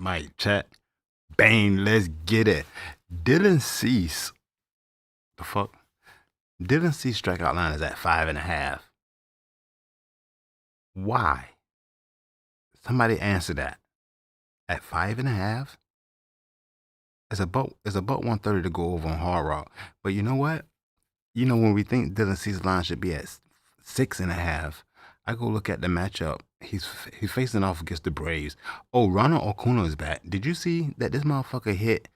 Mic check. Bang, let's get it. Dylan Cease. The fuck? Dylan Cease strikeout line is at 5.5. Why? Somebody answer that. At 5.5? It's about 130 to go over on Hard Rock. But you know what? You know when we think Dylan Cease's line should be at 6.5, I go look at the matchup. He's facing off against the Braves. Oh, Ronald Acuna is back. Did you see that this motherfucker hit?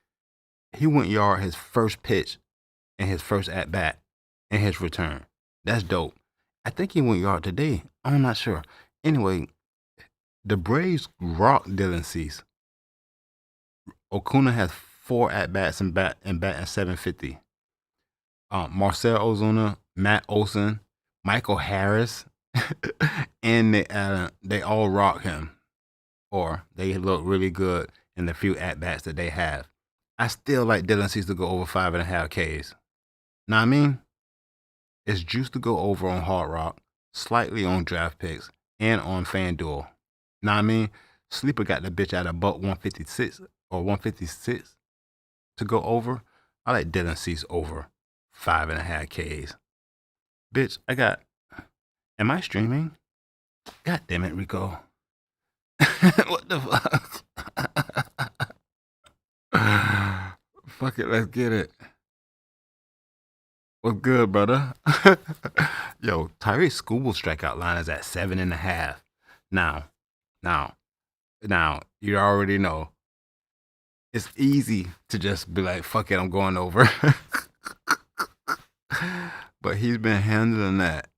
He went yard his first pitch and his first at bat and his return. That's dope. I think he went yard today. I'm not sure. Anyway, the Braves rocked Dylan Cease. Acuna has 4 at bats and batting 750. Marcell Ozuna, Matt Olson, Michael Harris, and they all rock him, or they look really good in the few at bats that they have. I still like Dylan Cease to go over 5.5 Ks. Know what I mean? It's juice to go over on Hard Rock, slightly on Draft Picks, and on FanDuel. Know what I mean? Sleeper got the bitch at about 156 or 156 to go over. I like Dylan Cease over 5.5 Ks. Bitch, am I streaming? God damn it, Rico. What the fuck? Fuck it, let's get it. What's good, brother? Yo, Tyrese School's strikeout line is at 7.5. Now, you already know. It's easy to just be like, fuck it, I'm going over. But he's been handling that.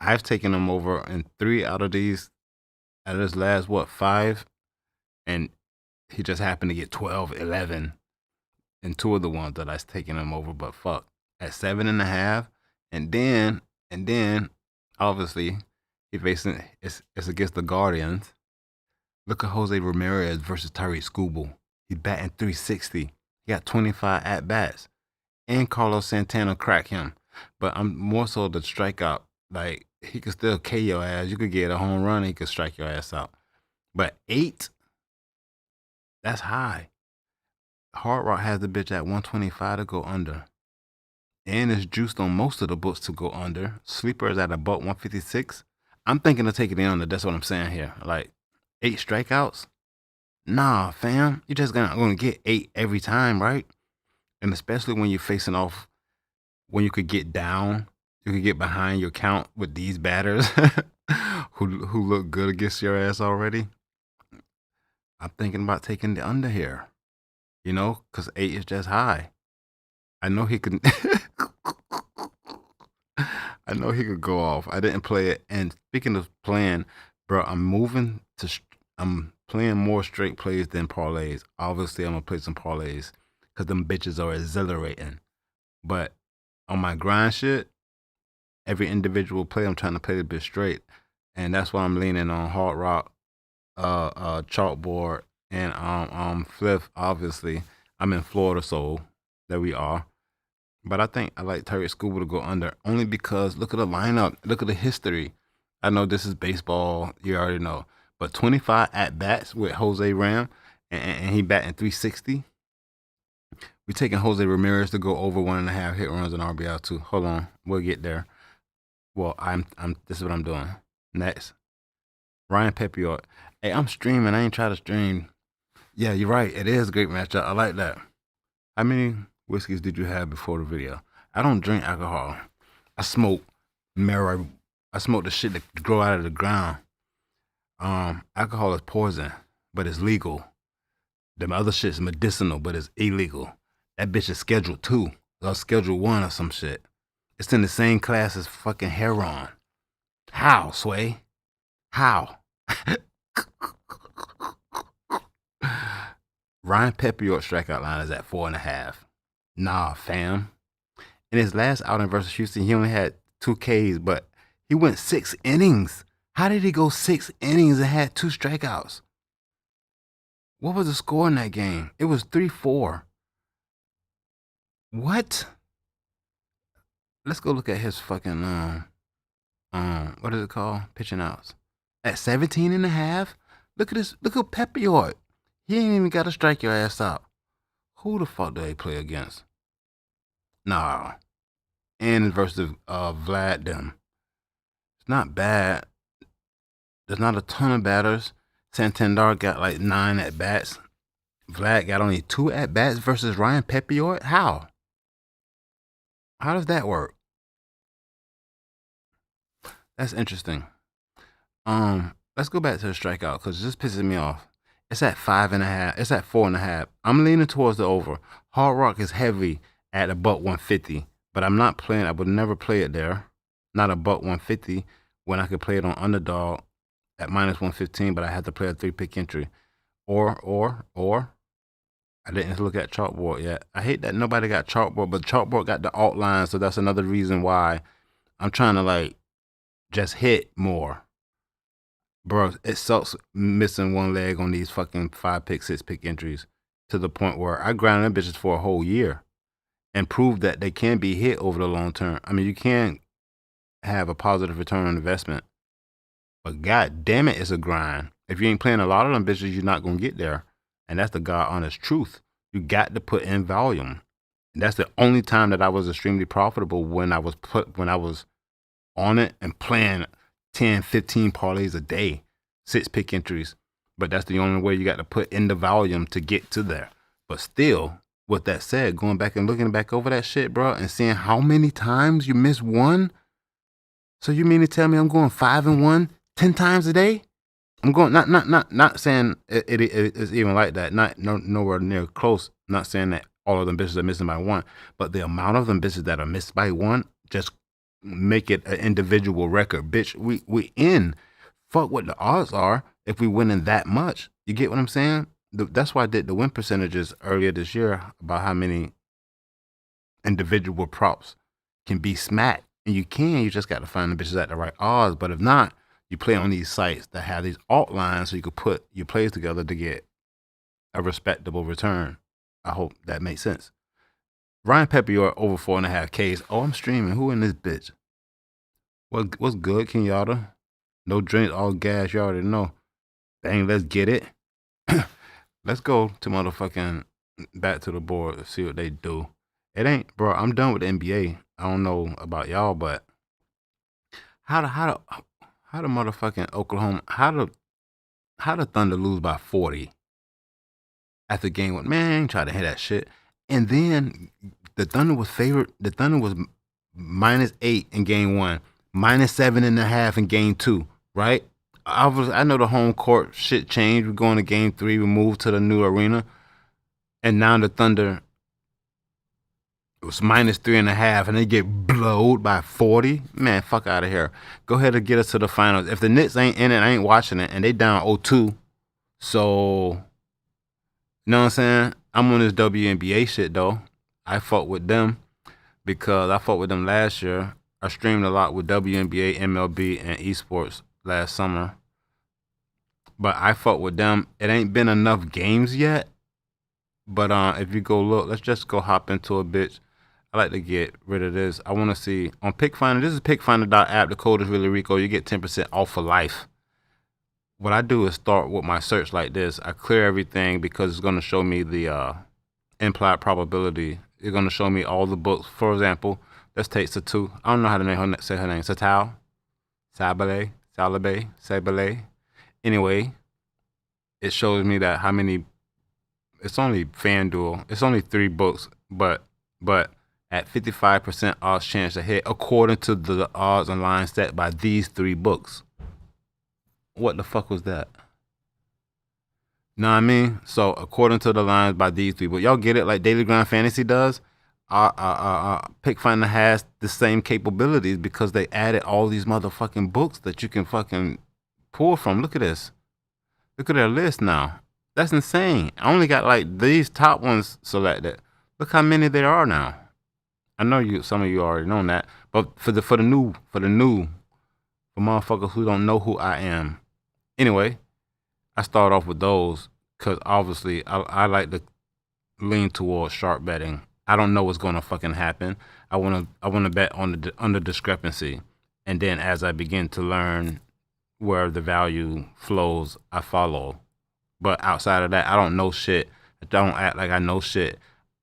I've taken him over in 3 out of this last, 5? And he just happened to get 12, 11 in 2 of the ones that I've taken him over. But fuck, at 7.5, and then, obviously, it's against the Guardians. Look at Jose Ramirez versus Tyrese School. He's batting 360. He got 25 at bats, and Carlos Santana crack him. But I'm more so the strikeout. Like, he could still K your ass. You could get a home run, and he could strike your ass out. But 8, that's high. Hard Rock has the bitch at 125 to go under. And it's juiced on most of the books to go under. Sleeper is at about 156. I'm thinking of taking the under. That's what I'm saying here. Like, 8 strikeouts? Nah, fam. You're just gonna get 8 every time, right? And especially when you're facing off, when you could get down, you could get behind your count with these batters who look good against your ass already. I'm thinking about taking the under here, because 8 is just high. I know he could. I know he could go off. I didn't play it. And speaking of playing, bro, I'm playing more straight plays than parlays. Obviously, I'm gonna play some parlays because them bitches are exhilarating. But on my grind shit, every individual play, I'm trying to play the bitch straight, and that's why I'm leaning on Hard Rock, chalkboard, and Fifth. Obviously, I'm in Florida, so there we are. But I think I like Tyrese School to go under, only because look at the lineup, look at the history. I know this is baseball, you already know, but 25 at bats with Jose Ram, and he batting 360. We taking Jose Ramirez to go over 1.5 hit runs and RBI too. Hold on, we'll get there. Well, this is what I'm doing. Next, Ryan Pepiot. Hey, I'm streaming. I ain't try to stream. Yeah, you're right. It is a great matchup. I like that. How many whiskeys did you have before the video? I don't drink alcohol. I smoke marijuana. I smoke the shit that grow out of the ground. Alcohol is poison, but it's legal. The other shit's medicinal, but it's illegal. That bitch is Schedule 2 or Schedule 1 or some shit. It's in the same class as fucking heroin. How, Sway? How? Ryan Pepiot strikeout line is at 4.5. Nah, fam. In his last outing versus Houston, he only had 2 Ks, but he went 6 innings. How did he go 6 innings and had 2 strikeouts? What was the score in that game? It was 3-4. What? Let's go look at his fucking what is it called? Pitching outs. At 17.5? Look at this. Look at Pepiot. He ain't even got to strike your ass out. Who the fuck do they play against? Nah. And versus Vlad them. It's not bad. There's not a ton of batters. Santander got like 9 at bats. Vlad got only 2 at bats versus Ryan Pepiot. How? How does that work? That's interesting. Let's go back to the strikeout because this pisses me off. It's at 5.5. It's at 4.5. I'm leaning towards the over. Hard Rock is heavy at $1.50, but I'm not playing. I would never play it there. Not $1.50 when I could play it on Underdog at -115, but I had to play a 3-pick entry. Or I didn't look at chalkboard yet. I hate that nobody got chalkboard, but chalkboard got the alt line, so that's another reason why I'm trying to like just hit more. Bro, it sucks missing one leg on these fucking 5-pick, 6-pick entries to the point where I grounded them bitches for a whole year and proved that they can be hit over the long term. I mean, you can have a positive return on investment, but god damn it, it's a grind. If you ain't playing a lot of them bitches, you're not gonna get there. And that's the god honest truth. You got to put in volume. And that's the only time that I was extremely profitable when I was on it and playing 10, 15 parlays a day, 6-pick entries. But that's the only way you got to put in the volume to get to there. But still, with that said, going back and looking back over that shit, bro, and seeing how many times you miss one. So you mean to tell me I'm going 5-1 10 times a day? I'm going not saying it is even like that. Nowhere near close. Not saying that all of them bitches are missing by one, but the amount of them bitches that are missed by one just make it an individual record. Bitch, we in. Fuck what the odds are if we winning that much. You get what I'm saying? That's why I did the win percentages earlier this year about how many individual props can be smacked. And you just got to find the bitches at the right odds. But if not, you play on these sites that have these alt lines so you could put your plays together to get a respectable return. I hope that makes sense. Ryan Pepiot over 4.5 Ks. Oh, I'm streaming. Who in this bitch? What's good, Kenyatta? No drinks, all gas. You already know. Dang, let's get it. Let's go to motherfucking back to the board and see what they do. It ain't, bro. I'm done with the NBA. I don't know about y'all, but how the motherfucking Oklahoma, how the Thunder lose by 40 after game one? Man, I ain't try to hit that shit. And then the Thunder was favored. The Thunder was -8 in game one, -7.5 in game two, right? I know the home court shit changed. We're going to game three. We moved to the new arena. And now the Thunder was -3.5 and they get blowed by 40. Man, fuck out of here. Go ahead and get us to the finals. If the Knicks ain't in it, I ain't watching it. And they down 0-2. So, you know what I'm saying? I'm on this WNBA shit, though. I fuck with them because I fought with them last year. I streamed a lot with WNBA, MLB, and esports last summer. But I fought with them. It ain't been enough games yet. But if you go look, let's just go hop into a bitch. I like to get rid of this. I want to see on PickFinder. This is PickFinder.app. The code is ReallyRico. You get 10% off for life. What I do is start with my search like this. I clear everything because it's going to show me the implied probability. It's going to show me all the books. For example, let's take Satu. I don't know how to say her name. Satal, Sabale. Anyway, it shows me that how many. It's only FanDuel. It's only 3 books, but at 55% odds chance to hit according to the odds and lines set by these 3 books. What the fuck was that? Know what I mean? So according to the lines by these 3 books, y'all get it like Daily Grind Fantasy does. PickFinder has the same capabilities because they added all these motherfucking books that you can fucking pull from. Look at this. Look at their list now. That's insane. I only got like these top ones selected. Look how many there are now. I know some of you already know that, but for motherfuckers who don't know who I am. Anyway, I start off with those because obviously I like to lean towards sharp betting. I don't know what's gonna fucking happen. I wanna bet on the discrepancy, and then as I begin to learn where the value flows, I follow. But outside of that, I don't know shit. I don't act like I know shit.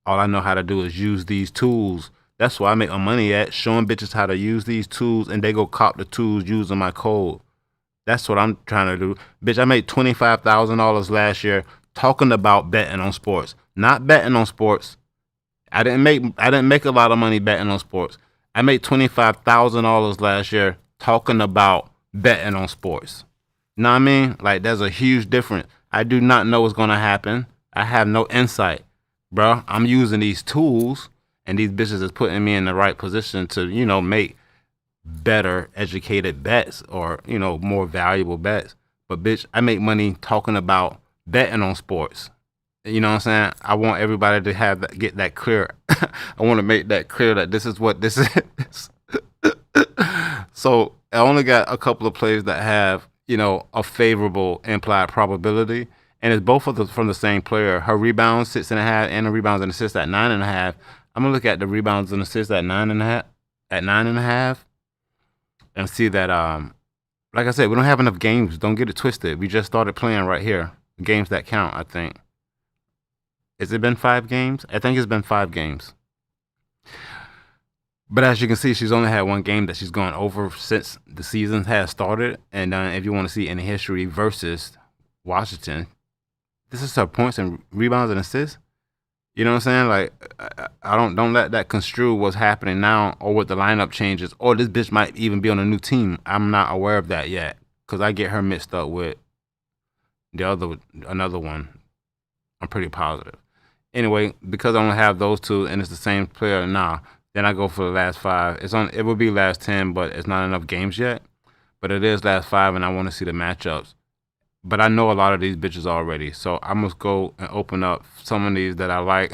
All I know how to do is use these tools. That's why I make my money at, showing bitches how to use these tools, and they go cop the tools using my code. That's what I'm trying to do. Bitch, I made $25,000 last year talking about betting on sports. Not betting on sports. I didn't make a lot of money betting on sports. I made $25,000 last year talking about betting on sports. You know what I mean? Like, there's a huge difference. I do not know what's gonna happen. I have no insight, bro. I'm using these tools, and these bitches is putting me in the right position to, make better educated bets, or more valuable bets. But bitch, I make money talking about betting on sports. You know what I'm saying? I want everybody to get that clear. I want to make that clear that this is what this is. So I only got a couple of plays that have a favorable implied probability, and it's both from the same player. Her rebounds 6.5 and the rebounds and assists at 9.5. I'm gonna look at the rebounds and assists at 9.5. And see that, like I said, we don't have enough games. Don't get it twisted. We just started playing right here. Games that count, I think. Has it been 5 games? I think it's been 5 games. But as you can see, she's only had 1 game that she's gone over since the season has started. And if you want to see any history versus Washington, this is her points and rebounds and assists. You know what I'm saying? Like, I don't let that construe what's happening now, or what the lineup changes, or this bitch might even be on a new team. I'm not aware of that yet, because I get her mixed up with another one. I'm pretty positive. Anyway, because I only have those 2 and it's the same player, then I go for the last 5. It will be last 10, but it's not enough games yet. But it is last 5, and I want to see the matchups. But I know a lot of these bitches already, so I must go and open up some of these that I like.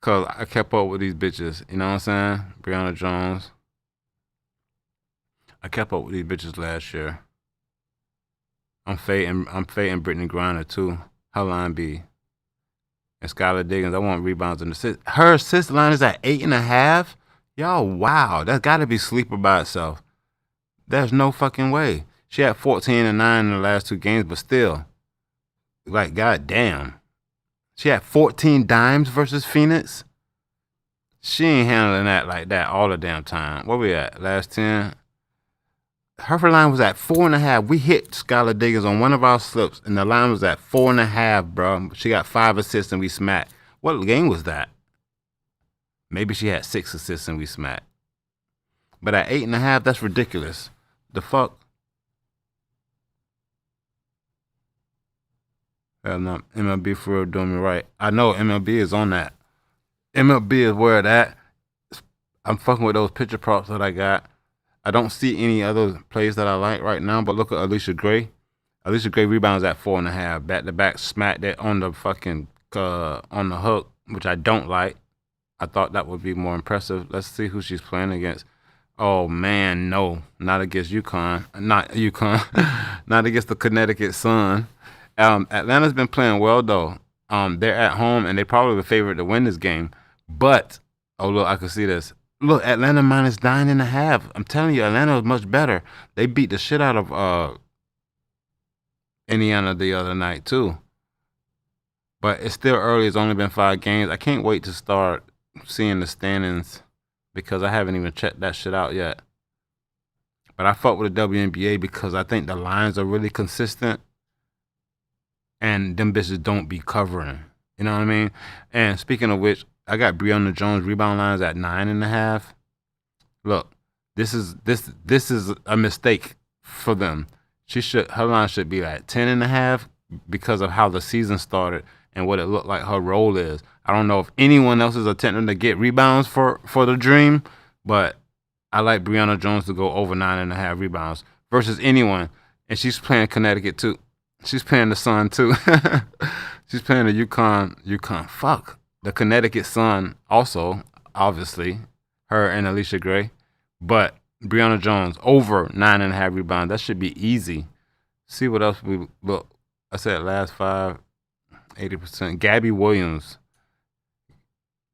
Because I kept up with these bitches, you know what I'm saying? Brianna Jones. I kept up with these bitches last year. I'm fading Brittany Griner too. Her line B. And Skylar Diggins, I want rebounds and assists. Her assist line is at 8.5. Yo, wow, that's got to be sleeper by itself. There's no fucking way. She had 14 and 9 in the last 2 games, but still, like, goddamn. She had 14 dimes versus Phoenix. She ain't handling that like that all the damn time. Where we at? Last 10. Her line was at 4.5. We hit Skylar Diggins on one of our slips, and the line was at 4.5, bro. She got 5 assists and we smacked. What game was that? Maybe she had 6 assists and we smacked. But at 8.5, that's ridiculous. The fuck? No, MLB for real doing me right. I know MLB is on that. MLB is where that. I'm fucking with those picture props that I got. I don't see any other plays that I like right now, but look at Alicia Gray. Alicia Gray rebounds at 4.5. Back to back, smacked it on the fucking on the hook, which I don't like. I thought that would be more impressive. Let's see who she's playing against. Oh man, no, not against UConn. Not UConn. Not against the Connecticut Sun. Atlanta's been playing well though. They're at home and they probably the favorite to win this game. But oh look, I can see this. Look, Atlanta minus 9.5. I'm telling you, Atlanta was much better. They beat the shit out of Indiana the other night too. But it's still early. It's only been 5 games. I can't wait to start seeing the standings because I haven't even checked that shit out yet. But I fuck with the WNBA because I think the lines are really consistent. And them bitches don't be covering. You know what I mean? And speaking of which, I got Brianna Jones rebound lines at 9.5. Look, this is a mistake for them. Her line should be at 10.5 because of how the season started and what it looked like her role is. I don't know if anyone else is attempting to get rebounds for the Dream, but I like Brianna Jones to go over 9.5 rebounds versus anyone. And she's playing Connecticut too. She's playing the Sun too. She's playing the UConn. Fuck. The Connecticut Sun also, obviously. Her and Alicia Gray. But Brianna Jones, over 9.5 rebounds. That should be easy. See what else we look. I said last 5, 80%. Gabby Williams.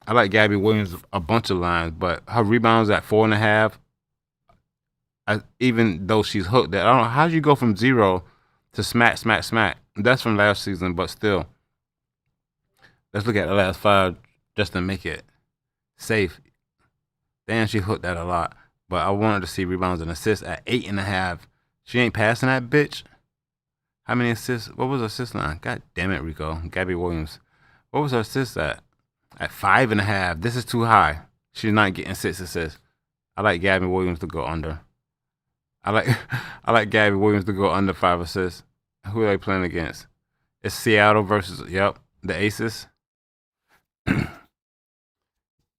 I like Gabby Williams a bunch of lines, but her rebounds at 4.5. Even though she's hooked, I don't know how you go from 0 to smack. That's from last season, but still, let's look at the last 5 just to make it safe. Damn, she hooked that a lot. But I wanted to see rebounds and assists at 8.5. She ain't passing that bitch. How many assists? What was her assist line? God damn it, Rico. Gabby Williams. What was her assist at? At 5.5. This is too high. She's not getting 6 assists. I like Gabby Williams to go under. I like Gabby Williams to go under 5 assists. Who are they playing against? It's Seattle versus the Aces.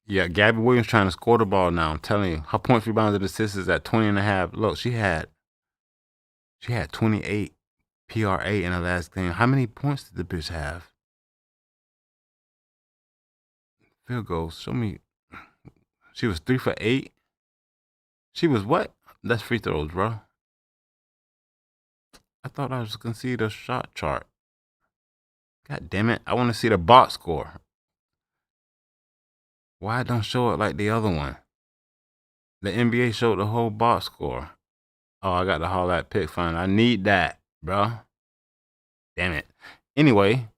Yeah, Gabby Williams trying to score the ball now. I'm telling you, her points, rebounds, and assists is at 20.5. Look, she had 28 PRA in the last game. How many points did the bitch have? Field goals. Show me. She was 3 for 8. She was what? That's free throws, bro. I thought I was gonna see the shot chart. God damn it! I want to see the box score. Why don't show it like the other one? The NBA showed the whole box score. Oh, I got to haul that pick fund. I need that, bro. Damn it. Anyway,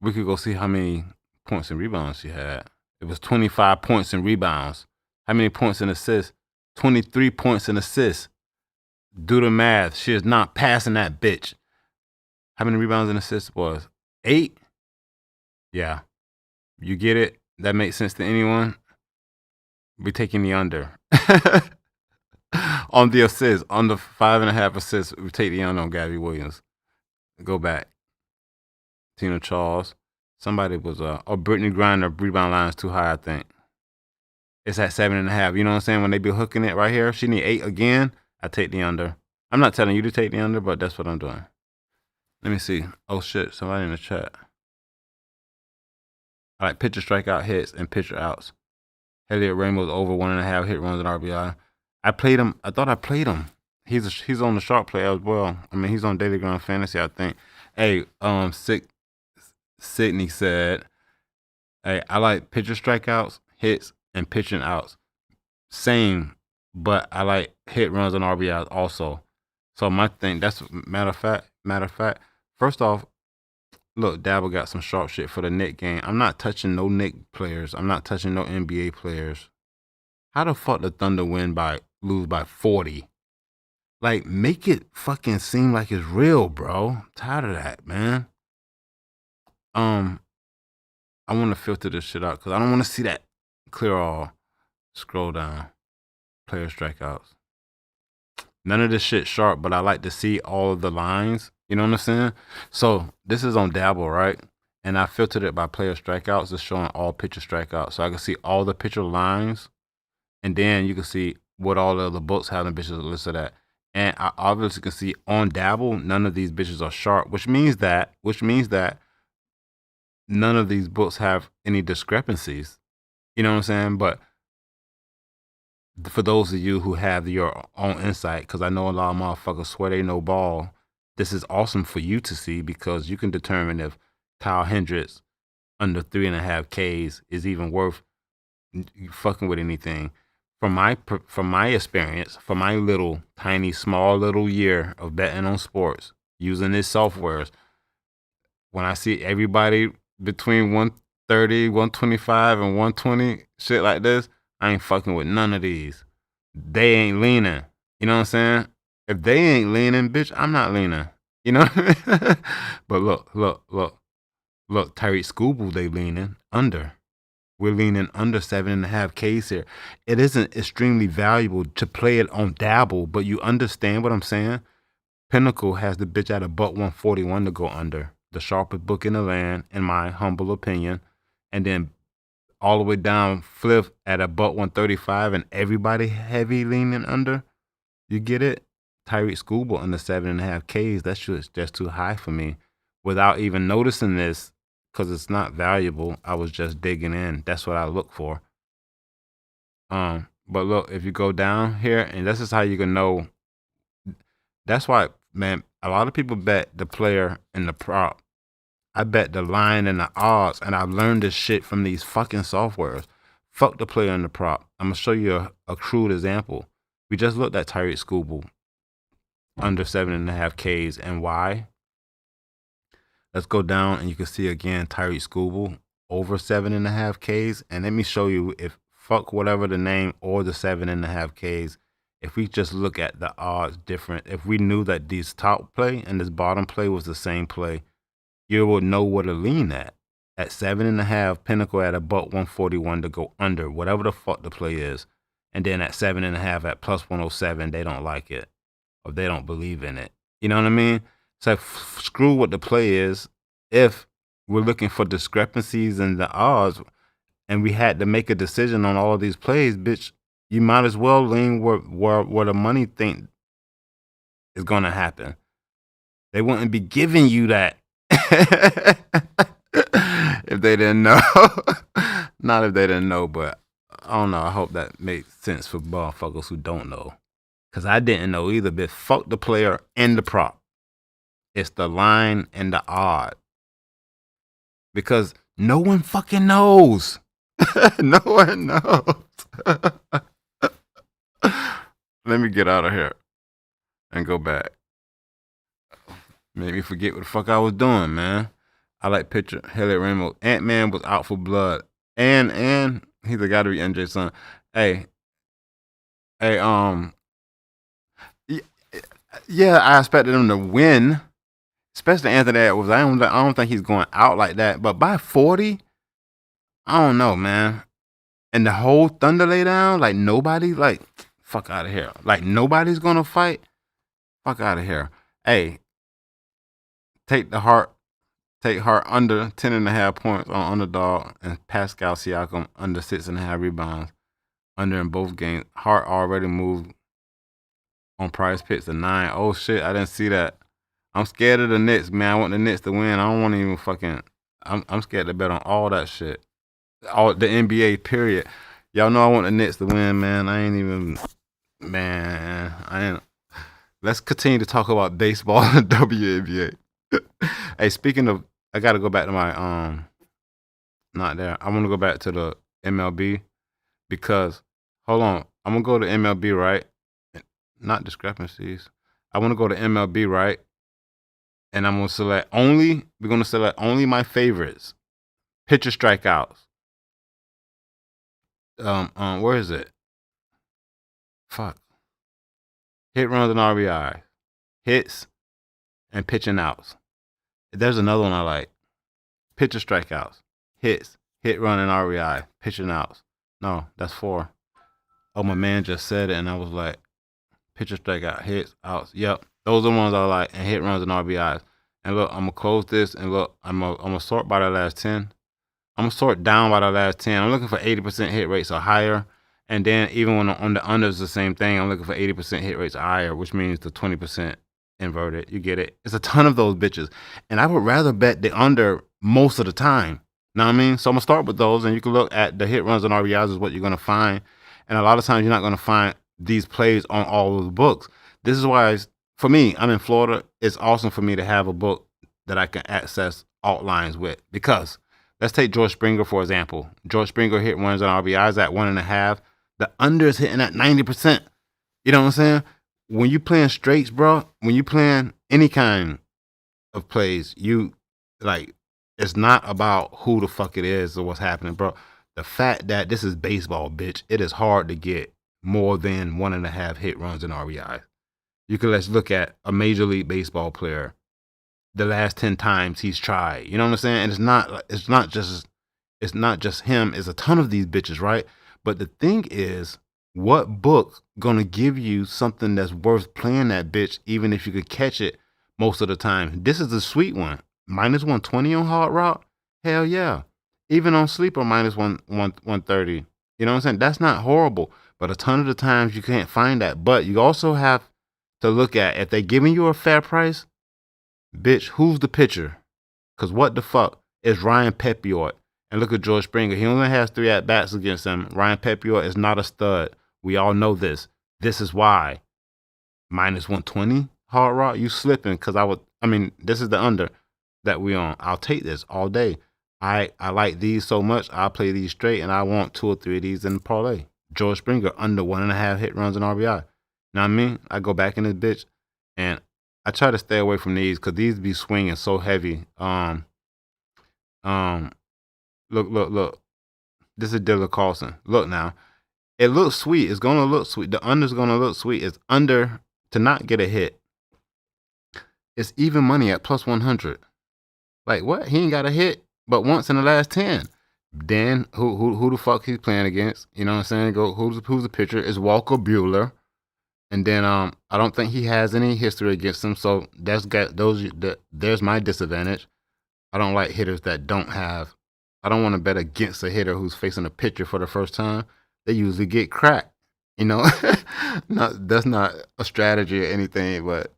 we could go see how many points and rebounds she had. It was 25 points and rebounds. How many points and assists? 23 points and assists. Do the math. She is not passing that bitch. How many rebounds and assists was? 8? Yeah. You get it? That makes sense to anyone? We're taking the under. On the assists, on the 5.5 assists, we take the under on Gabby Williams. Go back. Tina Charles. Somebody was Brittany Griner rebound line is too high, I think. It's at 7.5. You know what I'm saying? When they be hooking it right here, she need 8 again. I take the under. I'm not telling you to take the under, but that's what I'm doing. Let me see. Oh shit, somebody in the chat. I like pitcher strikeout hits and pitcher outs. Elliot Rainbow's over 1.5 hit runs and RBI. I played him. I thought I played him. He's on the sharp play as well. I mean, he's on Daily Ground Fantasy, I think. Hey, Sydney said, hey, I like pitcher strikeouts, hits, and pitching outs. Same, but I like hit runs and RBIs also. So my thing, that's matter of fact. First off, look, Dabble got some sharp shit for the Knick game. I'm not touching no Knick players. I'm not touching no NBA players. How the fuck the Thunder lose by 40? Like, make it fucking seem like it's real, bro. I'm tired of that, man. I want to filter this shit out because I don't want to see that clear all. Scroll down. Player strikeouts. None of this shit sharp, but I like to see all of the lines. You know what I'm saying? So this is on Dabble, right? And I filtered it by player strikeouts. It's showing all pitcher strikeouts. So I can see all the pitcher lines. And then you can see what all the other books have the bitches listed at. And I obviously can see on Dabble, none of these bitches are sharp, which means that none of these books have any discrepancies. You know what I'm saying? But for those of you who have your own insight, because I know a lot of motherfuckers swear they know ball, this is awesome for you to see because you can determine if Kyle Hendricks under 3.5 Ks is even worth fucking with anything. From my experience, from my little tiny small little year of betting on sports using this softwares, when I see everybody between 130, 125, and 120 shit like this, I ain't fucking with none of these. They ain't leaning. You know what I'm saying? If they ain't leaning, bitch, I'm not leaning. You know what I mean? But look, Tyreek Scooble, they leaning under. We're leaning under 7.5 Ks here. It isn't extremely valuable to play it on Dabble, but you understand what I'm saying? Pinnacle has the bitch at a buck 141 to go under. The sharpest book in the land, in my humble opinion. And then all the way down, Flip at a buck 135, and everybody heavy leaning under. You get it? Tyreek Scooble under 7.5 Ks. That's just too high for me. Without even noticing this, because it's not valuable, I was just digging in. That's what I look for. But look, if you go down here, and this is how you can know. That's why, man, a lot of people bet the player and the prop. I bet the line and the odds, and I've learned this shit from these fucking softwares. Fuck the player and the prop. I'm gonna show you a crude example. We just looked at Tyreek Scooble under 7.5 Ks, and why? Let's go down and you can see again Tyreek Scooble over 7.5 Ks. And let me show you if fuck whatever the name or the 7.5 Ks. If we just look at the odds different, if we knew that this top play and this bottom play was the same play, you would know where to lean at. At 7.5, Pinnacle at a buck 141 to go under, whatever the fuck the play is. And then at 7.5 at plus 107, they don't like it or they don't believe in it. You know what I mean? So screw what the play is. If we're looking for discrepancies in the odds and we had to make a decision on all of these plays, bitch, you might as well lean where the money think is going to happen. They wouldn't be giving you that if they didn't know. Not if they didn't know, but I don't know. I hope that makes sense for motherfuckers who don't know. Because I didn't know either, but fuck the player and the prop. It's the line and the odd. Because no one fucking knows. No one knows. Let me get out of here and go back. Made me forget what the fuck I was doing, man. I like picture Haley Rainbow. Ant-Man was out for blood. And he's a gotta be NJ's son. Hey, yeah, I expected him to win. Especially Anthony Edwards. I don't think he's going out like that. But by 40, I don't know, man. And the whole Thunder lay down, like nobody, like, fuck out of here. Like nobody's gonna fight. Fuck out of here. Hey, take Hart under 10.5 points on Underdog and Pascal Siakam under 6.5 rebounds. Under in both games. Hart already moved on Prize Picks to 9. Oh shit, I didn't see that. I'm scared of the Knicks, man. I want the Knicks to win. I don't want to even fucking. I'm scared to bet on all that shit. All the NBA, period. Y'all know I want the Knicks to win, man. I ain't even. Man, I ain't. Let's continue to talk about baseball and WNBA. Hey, speaking of, I got to go back to my not there. I want to go back to the MLB because hold on, I'm gonna go to MLB, right? Not discrepancies. I want to go to MLB, right? And I'm gonna select only. We're gonna select only my favorites. Pitcher strikeouts. Where is it? Fuck. Hit runs and RBI. Hits and pitching outs. There's another one I like. Pitcher strikeouts. Hits. Hit run and RBI. Pitching outs. No, that's 4. Oh, my man just said it and I was like, pitcher strikeout, hits, outs. Yep. Those are the ones I like. And hit runs and RBIs. And look, I'm going to close this and look, I'm going to sort by the last 10. I'm going to sort down by the last 10. I'm looking for 80% hit rates or higher. And then even when on the unders, the same thing. I'm looking for 80% hit rates or higher, which means the 20% inverted. You get it? It's a ton of those bitches. And I would rather bet the under most of the time. Know what I mean? So I'm going to start with those. And you can look at the hit runs and RBIs is what you're going to find. And a lot of times you're not going to find these plays on all of the books. This is why, for me, I'm in Florida. It's awesome for me to have a book that I can access alt lines with. Because let's take George Springer, for example. George Springer hit runs and RBIs at 1.5. The under is hitting at 90%. You know what I'm saying? When you playing straights, bro, when you playing any kind of plays, you, like, it's not about who the fuck it is or what's happening, bro. The fact that this is baseball, bitch, it is hard to get more than 1.5 hit runs and RBIs. You can let's look at a Major League Baseball player. The last 10 times he's tried, you know what I'm saying? And it's not just him. It's a ton of these bitches, right? But the thing is, what book gonna give you something that's worth playing that bitch, even if you could catch it most of the time? This is the sweet one. Minus 120 on Hard Rock? Hell yeah. Even on Sleeper, minus 130. You know what I'm saying? That's not horrible. But a ton of the times you can't find that. But you also have to look at, if they're giving you a fair price, bitch, who's the pitcher? Because what the fuck is Ryan Pepiot? And look at George Springer. He only has 3 at-bats against him. Ryan Pepiot is not a stud. We all know this. This is why. Minus 120, Hard Rock, you slipping. Because this is the under that we on. I'll take this all day. I like these so much, I'll play these straight, and I want 2 or 3 of these in the parlay. George Springer, under 1.5 hit runs and RBI. Know what I mean? I go back in this bitch, and I try to stay away from these because these be swinging so heavy. Um, look. This is Dylan Carlson. Look now, it looks sweet. It's gonna look sweet. The under's gonna look sweet. It's under to not get a hit. It's even money at plus 100. Like what? He ain't got a hit, but once in the last 10. Then who the fuck he's playing against? You know what I'm saying? Go who's the pitcher? Is Walker Buehler. And then I don't think he has any history against him, so there's my disadvantage. I don't like hitters that don't have. I don't want to bet against a hitter who's facing a pitcher for the first time. They usually get cracked. You know, that's not a strategy or anything, but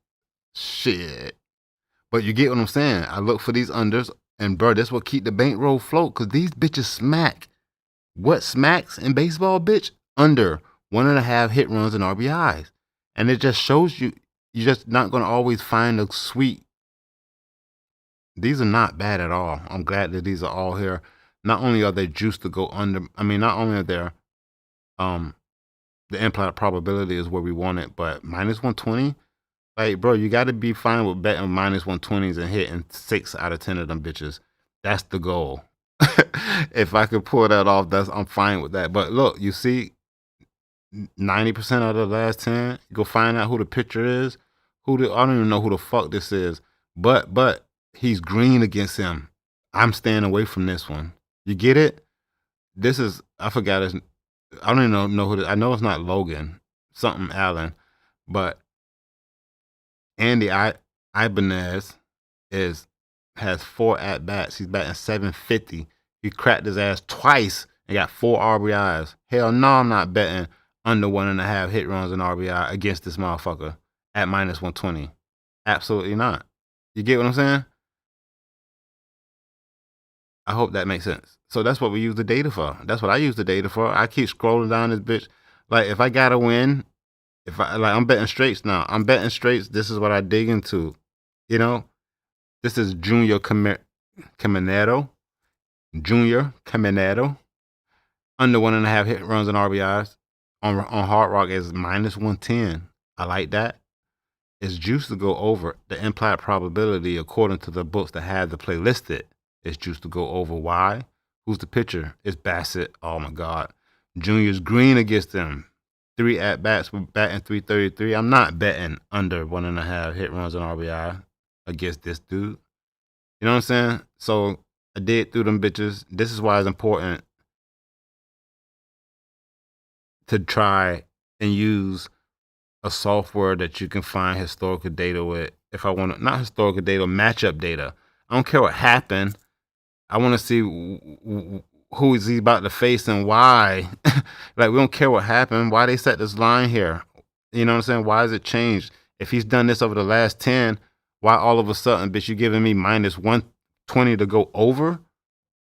shit. But you get what I'm saying. I look for these unders, and bro, that's what keep the bankroll float, cause these bitches smack. What smacks in baseball, bitch? Under 1.5 hit runs and RBIs. And it just shows you're just not going to always find a sweet. These are not bad at all. I'm glad that these are all here. Not only are they juiced to go under, not only are they, the implied probability is where we want it, but minus 120, like, bro, you got to be fine with betting minus 120s and hitting 6 out of 10 of them bitches. That's the goal. If I could pull that off, I'm fine with that. But look, you see, 90% out of the last 10, you go find out who the pitcher is. I don't even know who the fuck this is. But he's green against him. I'm staying away from this one. You get it? This is, I forgot his, I don't even know who I know it's not Logan, something Allen, but Andy Ibanez has 4 at bats. He's batting 750. He cracked his ass twice and got 4 RBIs. Hell no, I'm not betting under 1.5 hit runs and RBI against this motherfucker at minus 120. Absolutely not. You get what I'm saying? I hope that makes sense. So that's what we use the data for. That's what I use the data for. I keep scrolling down this bitch. Like if I gotta win, I'm betting straights now. I'm betting straights. This is what I dig into. You know, this is Junior Caminero. Junior Caminero. Under 1.5 hit runs and RBIs. On Hard Rock is minus 110. I like that. It's juiced to go over. The implied probability, according to the books that have the play listed, is juiced to go over. Why? Who's the pitcher? It's Bassett. Oh my God. Junior's green against them. 3 at bats. We're batting 333. I'm not betting under 1.5 hit runs and RBI against this dude. You know what I'm saying? So I did through them bitches. This is why it's important to try and use a software that you can find historical data with. If I want to, not historical data, matchup data. I don't care what happened. I want to see who is he about to face and why. Like, we don't care what happened. Why they set this line here? You know what I'm saying? Why has it changed? If he's done this over the last 10, why all of a sudden, bitch, you giving me minus 120 to go over?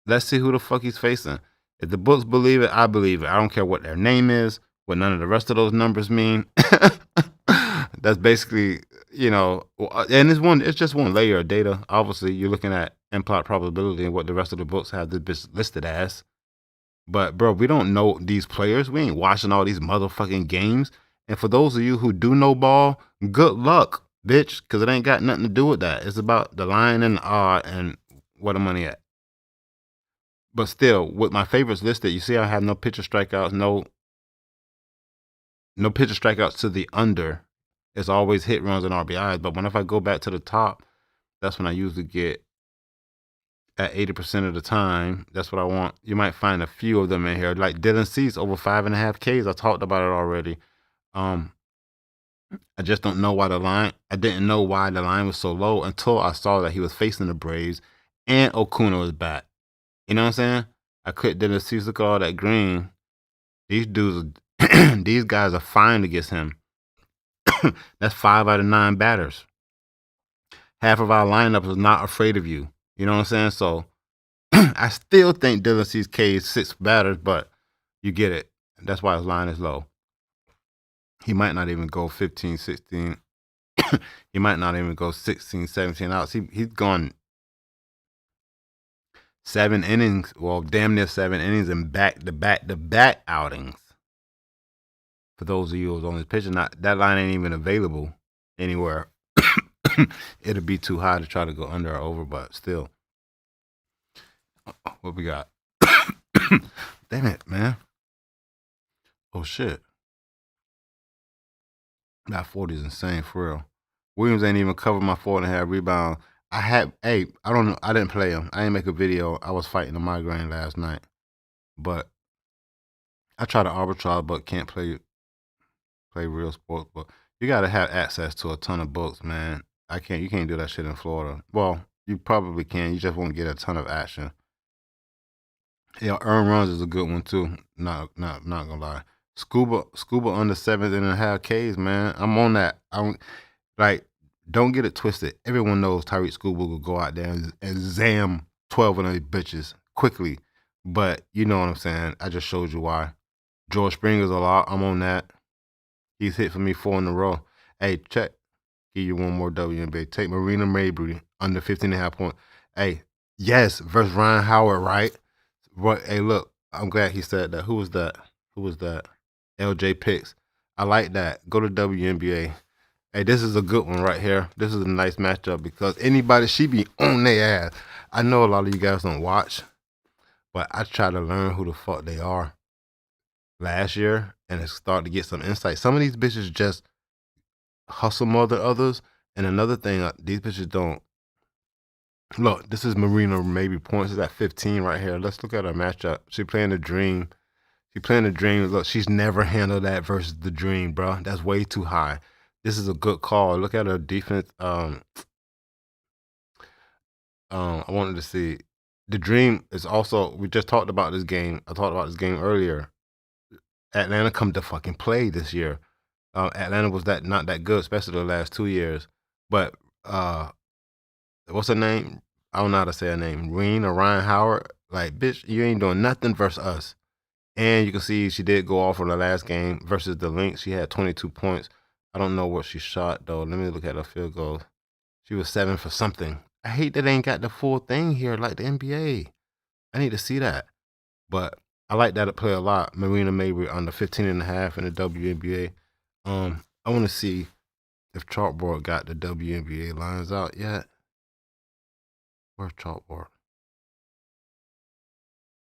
Let's see who the fuck he's facing. If the books believe it, I believe it. I don't care what their name is, what none of the rest of those numbers mean. That's basically, and it's just one layer of data. Obviously, you're looking at implied probability and what the rest of the books have this bitch listed as. But bro, we don't know these players. We ain't watching all these motherfucking games. And for those of you who do know ball, good luck, bitch, because it ain't got nothing to do with that. It's about the line and the odd and where the money at. But still, with my favorites listed, you see I have no pitcher strikeouts, no pitcher strikeouts to the under. It's always hit runs and RBIs. But if I go back to the top, that's when I usually get at 80% of the time. That's what I want. You might find a few of them in here. Like Dylan Cease over 5.5 Ks. I talked about it already. I just don't know why I didn't know why the line was so low until I saw that he was facing the Braves and Okuna was back. You know what I'm saying? I couldn't Dylan Cease, look at all that green. These dudes, these guys are fine against him. That's 5 out of 9 batters. Half of our lineup is not afraid of you. You know what I'm saying? So I still think Dylan Cease K is 6 batters, but you get it. That's why his line is low. He might not even go 15, 16. He might not even go 16, 17 outs. He's gone 7 innings, well, damn near 7 innings and back-to-back outings. For those of you who's on this pitcher, that line ain't even available anywhere. it'll be too high to try to go under or over, but still. What we got? Damn it, man. Oh shit. That 40 is insane for real. Williams ain't even covered my 4.5 rebound. I don't know. I didn't play him. I didn't make a video. I was fighting a migraine last night. But I try to arbitrage, but can't play real sports. But you gotta have access to a ton of books, man. You can't do that shit in Florida. Well, you probably can. You just won't get a ton of action. Yeah, earn runs is a good one too. Not gonna lie. Scuba under 7.5 Ks, man. I'm on that. Like, don't get it twisted. Everyone knows Tyreek Scuba will go out there and zam 12 of those bitches quickly. But you know what I'm saying. I just showed you why. George Springer's a lot. I'm on that. He's hit for me 4 in a row. Hey, check. Give you one more WNBA. Take Marina Mabry under 15.5 points. Hey, yes, versus Ryan Howard, right? But hey, look, I'm glad he said that. Who was that? LJ Picks. I like that. Go to WNBA. Hey, this is a good one right here. This is a nice matchup because she be on their ass. I know a lot of you guys don't watch, but I try to learn who the fuck they are last year and it's started to get some insight. Some of these bitches just hustle more than others. And another thing, these bitches don't. Look, this is Marina Maybe points. Is at 15 right here. Let's look at her matchup. She playing the Dream. Look, she's never handled that versus the Dream, bro. That's way too high. This is a good call. Look at her defense. I wanted to see. The Dream is also, we just talked about this game. I talked about this game earlier. Atlanta come to fucking play this year. Atlanta was not that good, especially the last 2 years. But what's her name? I don't know how to say her name. Reen or Ryan Howard. Like, bitch, you ain't doing nothing versus us. And you can see she did go off on the last game versus the Lynx. She had 22 points. I don't know what she shot, though. Let me look at her field goals. She was 7 for something. I hate that they ain't got the full thing here like the NBA. I need to see that. But I like that play a lot. Marina Mabry under 15.5 in the WNBA. I want to see if Chalkboard got the WNBA lines out yet. Where's Chalkboard?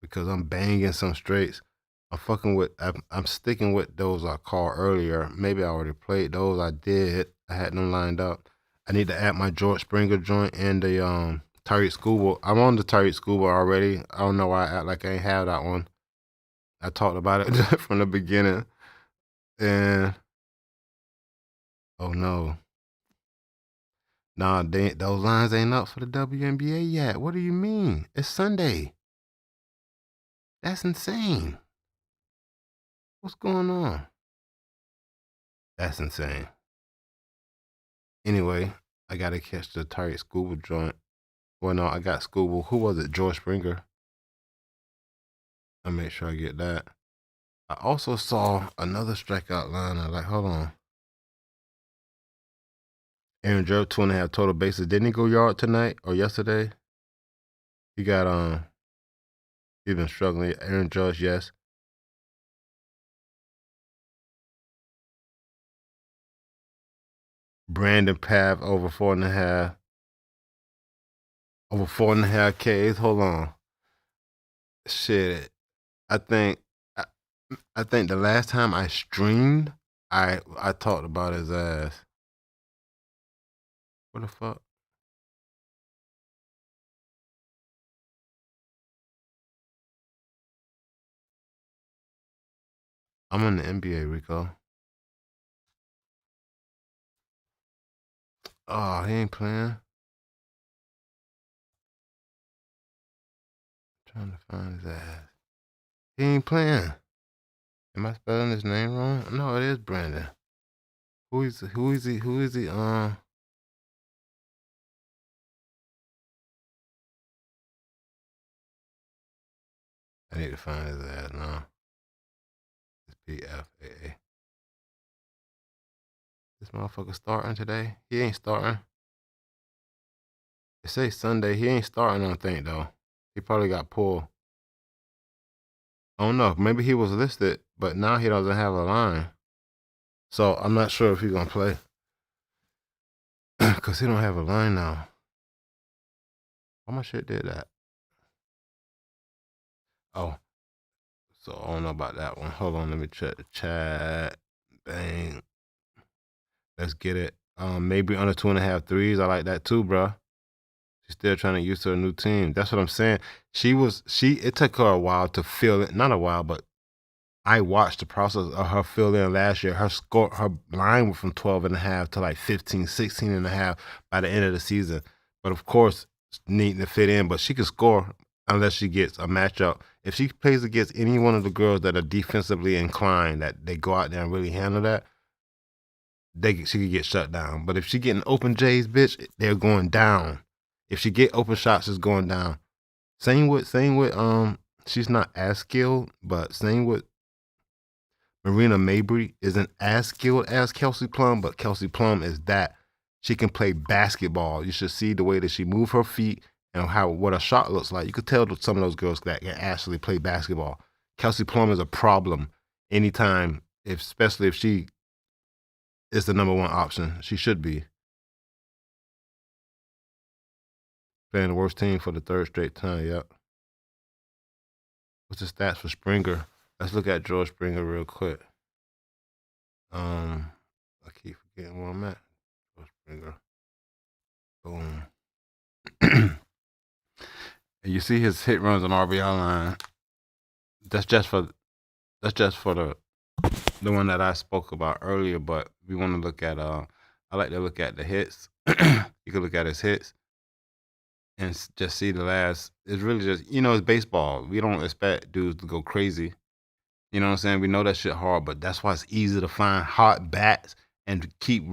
Because I'm banging some straights. I'm sticking with those I called earlier. Maybe I already played those. I did. I had them lined up. I need to add my George Springer joint and the Tyreek Scuba. I'm on the Tyreek Scuba already. I don't know why I act like I ain't have that one. I talked about it from the beginning. And oh no. Nah, those lines ain't up for the WNBA yet. What do you mean? It's Sunday. That's insane. What's going on? That's insane. Anyway, I gotta catch the Tyreek Scuba joint. Well, no, I got Scuba. Who was it? George Springer. I'll make sure I get that. I also saw another strikeout line. I like, hold on. Aaron Judge, 2.5 total bases. Didn't he go yard tonight or yesterday? He got he's been struggling. Aaron Judge, yes. Brandon Pav over 4.5. Over 4.5 Ks. Hold on. Shit. I think the last time I streamed, I talked about his ass. What the fuck? I'm in the NBA, Rico. Oh, he ain't playing. Trying to find his ass. He ain't playing. Am I spelling his name wrong? No, it is Brandon. Who is he? I need to find his ass now. It's PFAA. This motherfucker starting today? He ain't starting. It say Sunday. He ain't starting, I don't think, though. He probably got pulled. I don't know. Maybe he was listed, but now he doesn't have a line. So I'm not sure if he's going to play. Because because he don't have a line now. Why my shit did that? Oh, so I don't know about that one. Hold on, let me check the chat. Bang. Let's get it. Maybe under 2.5 threes. I like that too, bro. She's still trying to get used to a new team. That's what I'm saying. It took her a while to fill it. Not a while, but I watched the process of her fill in last year. Her line went from 12.5 to like 15, 16.5 by the end of the season. But of course, needing to fit in, but she can score unless she gets a matchup. If she plays against any one of the girls that are defensively inclined, that they go out there and really handle that, she could get shut down. But if she getting open J's, bitch, they're going down. If she get open shots, it's going down. Same with she's not as skilled, but same with Marina Mabry isn't as skilled as Kelsey Plum, but Kelsey Plum is that. She can play basketball. You should see the way that she move her feet and what a shot looks like. You could tell that some of those girls that can actually play basketball. Kelsey Plum is a problem anytime, especially if she is the number one option. She should be. Playing the worst team for the third straight time, yep. What's the stats for Springer? Let's look at George Springer real quick. I keep forgetting where I'm at. George Springer. Boom. And you see his hit runs on RBI line. That's just for the one that I spoke about earlier, but we want to look at I like to look at the hits. You can look at his hits and just see the last. It's really just, it's baseball. We don't expect dudes to go crazy. You know what I'm saying? We know that shit hard, but that's why it's easy to find hot bats and keep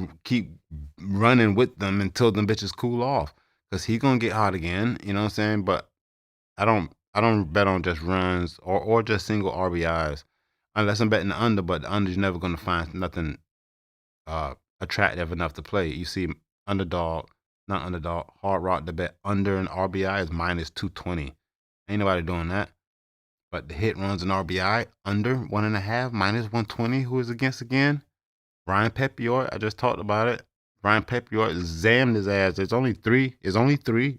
running with them until them bitches cool off. Cause he's gonna get hot again. You know what I'm saying? But I don't bet on just runs or just single RBIs unless I'm betting the under. But the under's never gonna find nothing attractive enough to play. You see, Underdog, not Underdog, Hard Rock to bet under an RBI is minus 220. Ain't nobody doing that. But the hit runs an RBI under 1.5 minus 120. Who is against again? Ryan Pepiot. I just talked about it. Ryan Pepiot zammed his ass. It's only three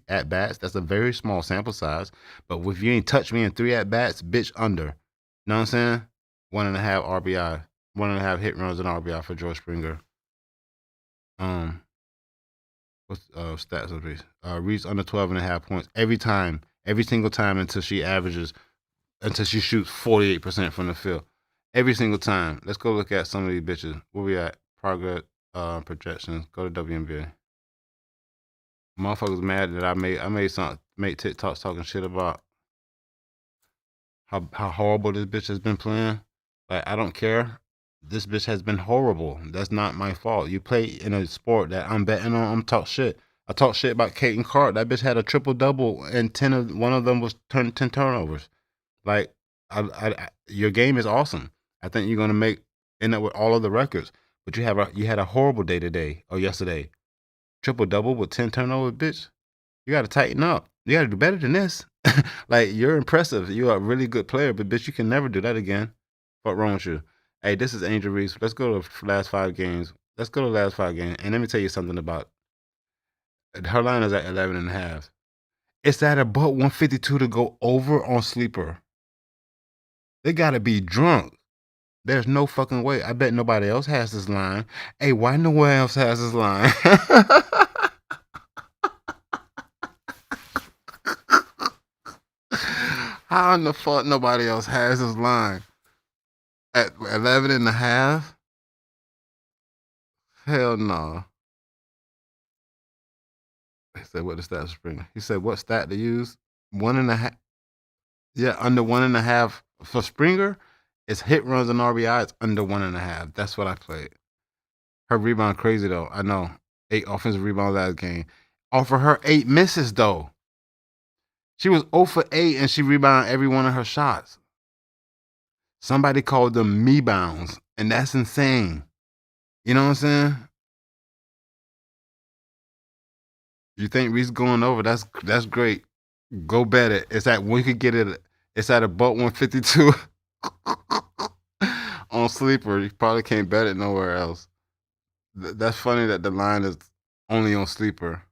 at bats. That's a very small sample size. But if you ain't touched me in 3 at bats, bitch, under. You know what I'm saying? 1.5 RBI, 1.5 hit runs an RBI for George Springer. What's stats of Reese? Reese under 12.5 points every single time until she shoots 48% from the field. Every single time. Let's go look at some of these bitches. Where we at? Progress projections. Go to WNBA. Motherfuckers mad that I made TikToks talking shit about how horrible this bitch has been playing. Like, I don't care. This bitch has been horrible. That's not my fault. You play in a sport that I'm betting on. I'm talk shit. I talk shit about Kaiten Clark. That bitch had a triple double and one of them was 10 turnovers. Like, your game is awesome. I think you're gonna end up with all of the records. But you had a horrible day today or yesterday. Triple double with 10 turnovers, bitch. You got to tighten up. You got to do better than this. Like, you're impressive. You're a really good player, but bitch, you can never do that again. What's wrong with you? Hey, this is Angel Reese. Let's go to the last 5 games. And let me tell you something about her line is at 11.5. It's at about 152 to go over on Sleeper. They got to be drunk. There's no fucking way. I bet nobody else has this line. Hey, why no one else has this line? How in the fuck nobody else has this line? At 11.5? Hell no. He said, what the stats Springer? He said, what stat to use? 1.5. Yeah, under 1.5 for Springer. It's hit runs and RBI. It's under 1.5. That's what I played. Her rebound crazy though. I know. 8 offensive rebounds last game. Off of her 8 misses though. She was 0 for 8 and she rebounded every one of her shots. Somebody called them me bounds, and that's insane. You know what I'm saying? You think Reese going over? That's great. Go bet it. It's at we could get it. It's at about 152 on Sleeper. You probably can't bet it nowhere else. That's funny that the line is only on sleeper.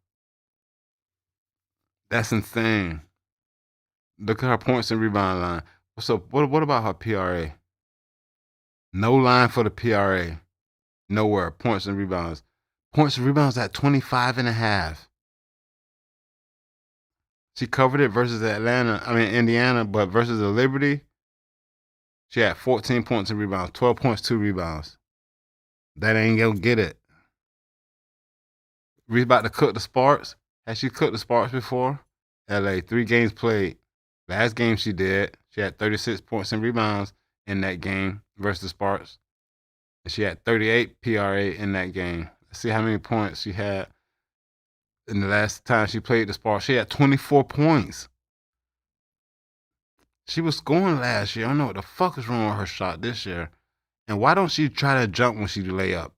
That's insane. Look at her points and rebound line. So what about her PRA? No line for the PRA. Nowhere. Points and rebounds. Points and rebounds at 25.5. She covered it versus Indiana, but versus the Liberty, she had 14 points and rebounds, 12 points, 2 rebounds. That ain't gonna get it. We about to cook the Sparks. Has she cooked the Sparks before? LA, 3 games played. Last game she did. She had 36 points and rebounds in that game versus the Sparks. And she had 38 PRA in that game. Let's see how many points she had in the last time she played the Sparks. She had 24 points. She was scoring last year. I don't know what the fuck is wrong with her shot this year. And why don't she try to jump when she lay up?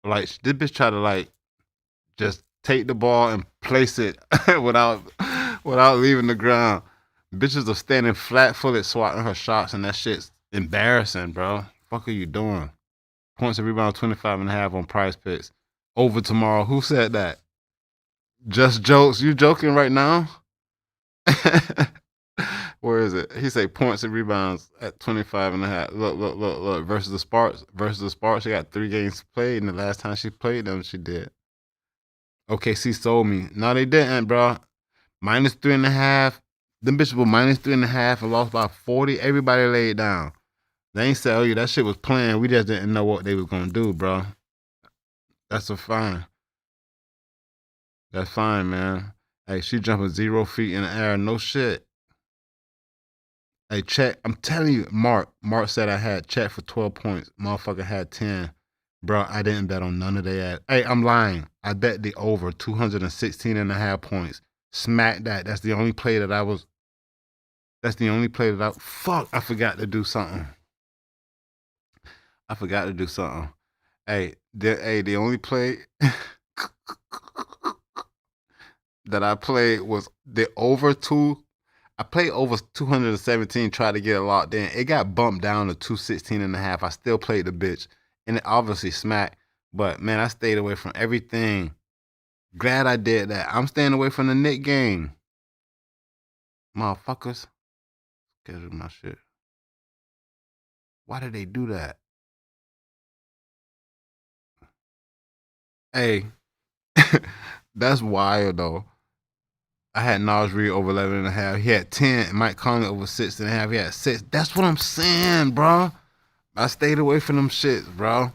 Like, this bitch try to, like, just take the ball and place it without leaving the ground. Bitches are standing flat-footed swatting her shots, and that shit's embarrassing, bro. Fuck are you doing? Points and rebound 25.5 on Prize Picks. Over tomorrow. Who said that? Just jokes. You joking right now? Where is it? He say points and rebounds at 25.5. Look. Versus the Sparks. She got 3 games played, and the last time she played them, she did. OKC sold me. No, they didn't, bro. -3.5. Them bitches were -3.5 and lost by 40. Everybody laid down. They ain't say, oh yeah, that shit was playing. We just didn't know what they was gonna do, bro. That's fine. That's fine, man. Hey, she jumping 0 feet in the air. No shit. Hey, Chet, I'm telling you, Mark said I had Chet for 12 points. Motherfucker had 10. Bro, I didn't bet on none of that. Hey, I'm lying. I bet the over 216.5 points. Smack that. That's the only play that I fuck, I forgot to do something. Hey, the only play that I played was the over 2. I played over 217, tried to get it locked in. It got bumped down to 216.5. I still played the bitch. And it obviously smacked. But, man, I stayed away from everything. Glad I did that. I'm staying away from the Knick game. Motherfuckers. Schedule my shit. Why did they do that? Hey, that's wild, though. I had Nas Reed over 11.5. He had 10. Mike Conley over 6.5. He had 6. That's what I'm saying, bro. I stayed away from them shits, bro.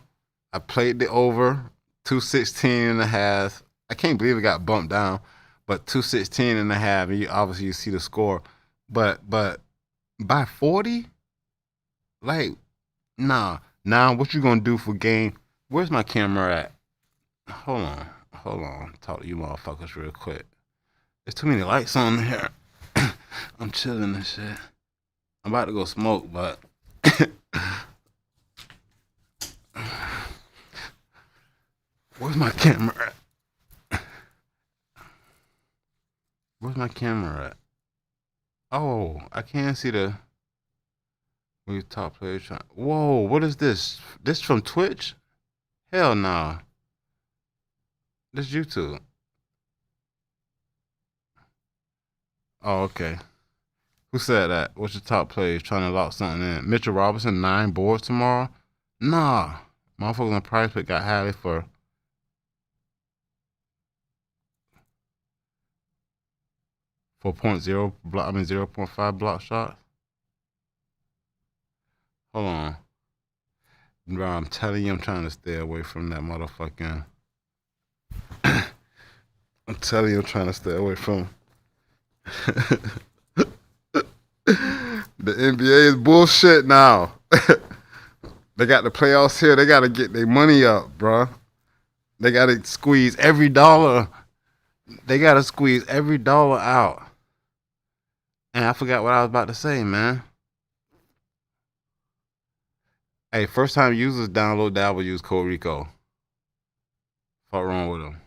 I played the over 216.5. I can't believe it got bumped down, but 216.5. And obviously you see the score, but by 40, like, nah. Now what you gonna do for game? Where's my camera at? Hold on. Talk to you motherfuckers real quick. There's too many lights on here. I'm chilling and shit. I'm about to go smoke, but where's my camera at? Oh, I can't see the top players. Whoa, what is this? This from Twitch? Hell nah. This YouTube. Oh, okay. Who said that? What's your top players trying to lock something in? Mitchell Robinson, 9 boards tomorrow? Nah. Motherfuckers on Prize Pick got Hallie for 0.5 block shots. Hold on. Bro, I'm telling you, I'm trying to stay away from that motherfucking. I'm telling you, I'm trying to stay away from. The NBA is bullshit now. They got the playoffs here. They got to get their money up, bro. They got to squeeze every dollar. Out. And I forgot what I was about to say, man. Hey, first time users download that will use code RICO. Fuck wrong with them.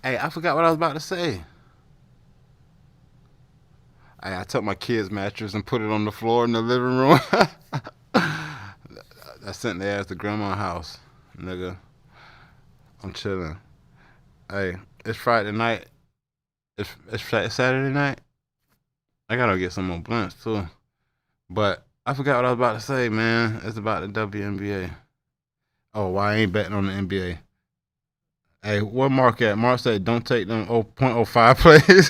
Hey, I forgot what I was about to say. I took my kid's mattress and put it on the floor in the living room. I sent their ass to grandma's house, nigga. I'm chilling. Hey, it's Friday night. It's Saturday night. I gotta get some more blunts too. But I forgot what I was about to say, man. It's about the WNBA. Oh, why I ain't betting on the NBA? Hey, what Mark at? Mark said, "Don't take them 0.05 plays."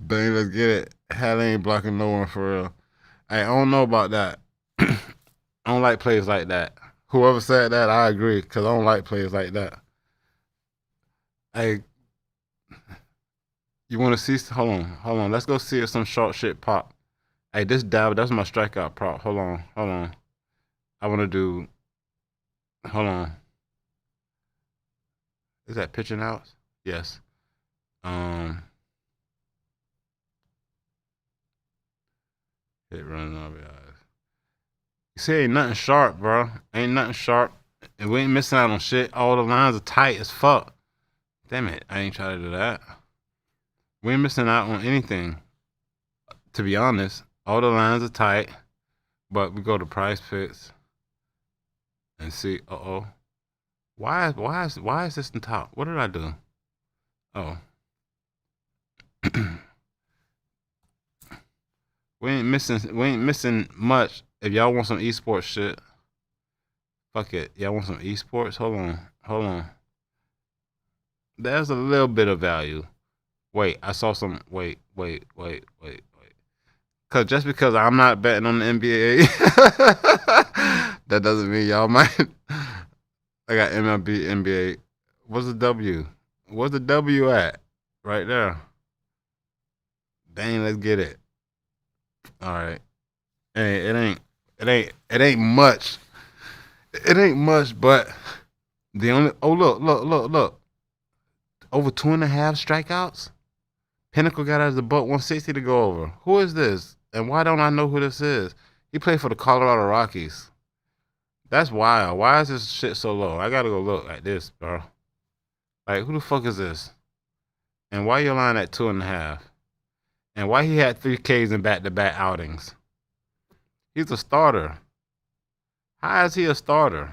Dang, let's get it. Hell ain't blocking no one for real. Hey, I don't know about that. I don't like plays like that. Whoever said that, I agree, because I don't like plays like that. Hey, you want to see? Hold on. Let's go see if some short shit pop. Hey, this dab, that's my strikeout prop. Hold on. I want to do. Hold on. Is that pitching outs? Yes. Um, hit runs RBIs. You see, ain't nothing sharp, bro. Ain't nothing sharp, and we ain't missing out on shit. All the lines are tight as fuck. Damn it, I ain't trying to do that. We ain't missing out on anything. To be honest, all the lines are tight, but we go to Price Picks and see. Why is this in top? What did I do? Oh. We ain't missing much. If y'all want some esports shit, fuck it. Y'all want some esports? Hold on. There's a little bit of value. Wait, I saw some. Wait. Cause just because I'm not betting on the NBA, that doesn't mean y'all might. I got MLB, NBA. What's the W? Where's the W at? Right there. Dang, let's get it. All right. Hey, it ain't much. It ain't much, but the only look. Over 2.5 strikeouts. Pinnacle got us the buck 160 to go over. Who is this? And why don't I know who this is? He played for the Colorado Rockies. That's wild. Why is this shit so low? I gotta go look at this, bro. Like, who the fuck is this? And why your line at 2.5? And why he had 3 Ks in back-to-back outings? He's a starter. How is he a starter?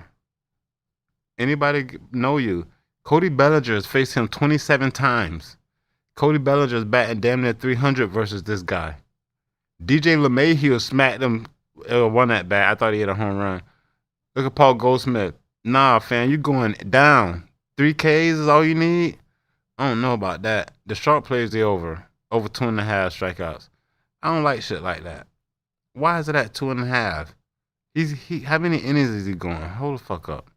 Anybody know you? Cody Bellinger has faced him 27 times. Cody Bellinger is batting damn near 300 versus this guy. DJ LeMahieu smacked him, won that bat. I thought he hit a home run. Look at Paul Goldsmith. Nah, fam, you going down. 3 Ks is all you need? I don't know about that. The sharp plays the over. Over 2.5 strikeouts. I don't like shit like that. Why is it at 2.5? How many innings is he going? Hold the fuck up.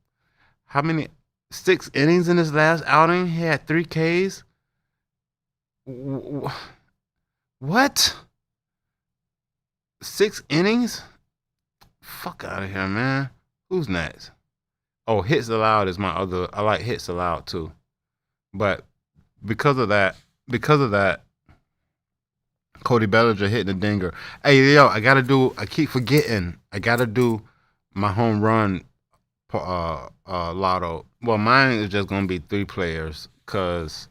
How many? 6 innings in his last outing? He had 3 Ks? What? 6 innings? Fuck out of here, man. Who's next? Oh, hits allowed is my other. I like hits allowed too. But because of that, Cody Bellinger hitting the dinger. Hey, yo, I keep forgetting. I gotta do my home run lotto. Well, mine is just gonna be 3 players. Cause,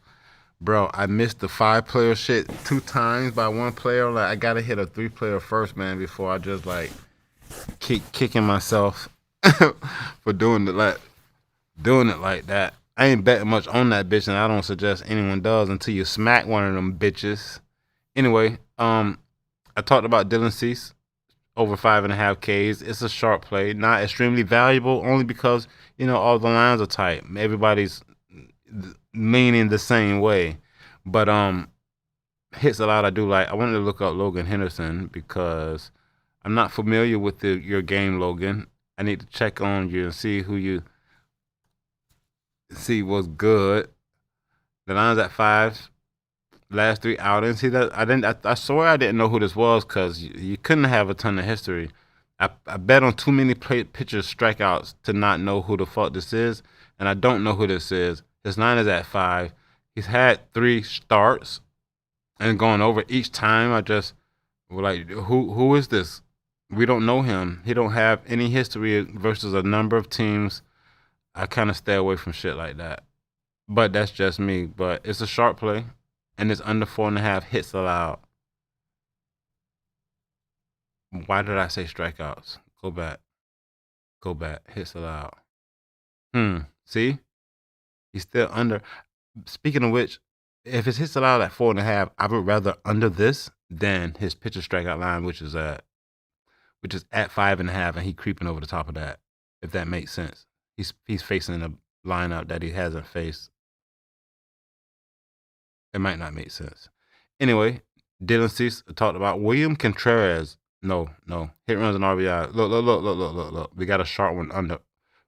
bro, I missed the 5-player shit 2 times by 1 player. Like, I gotta hit a 3-player first, man, before I just like keep kicking myself for doing it like that. I ain't betting much on that bitch, and I don't suggest anyone does until you smack one of them bitches. Anyway, I talked about Dylan Cease over 5.5 Ks. It's a sharp play, not extremely valuable, only because all the lines are tight. Everybody's leaning the same way, but hits a lot. I do like. I wanted to look up Logan Henderson because I'm not familiar with your game, Logan. I need to check on you and see who you see was good. The line's at 5. Last 3 outings. See that? I swear I didn't know who this was because you couldn't have a ton of history. I bet on too many pitchers strikeouts to not know who the fuck this is, and I don't know who this is. His line is at 5. He's had 3 starts and going over each time. I just was like, who is this? We don't know him. He don't have any history versus a number of teams. I kind of stay away from shit like that. But that's just me. But it's a sharp play, and it's under 4.5 hits allowed. Why did I say strikeouts? Go back. Go back. Hits allowed. See? He's still under. Speaking of which, if his hits allowed at 4.5, I would rather under this than his pitcher strikeout line, which is at 5.5, and he creeping over the top of that. If that makes sense, he's facing a lineup that he hasn't faced. It might not make sense. Anyway, Dylan Cease talked about William Contreras. No. Hit runs and RBI. Look. We got a sharp one under.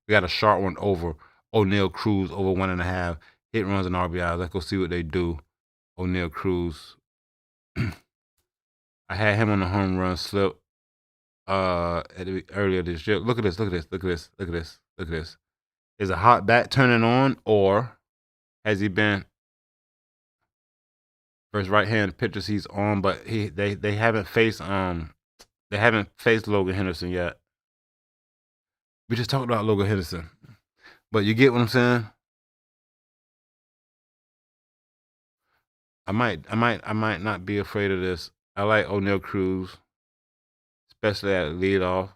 We got a sharp one over. O'Neal Cruz over 1.5. Hit runs and RBI. Let's go see what they do. O'Neal Cruz. I had him on the home run slip earlier this year. Look at this. Is a hot bat turning on, or has he been first right-handed pitchers he's on? But they haven't faced Logan Henderson yet. We just talked about Logan Henderson, but you get what I'm saying. I might not be afraid of this. I like O'Neal Cruz, especially at leadoff.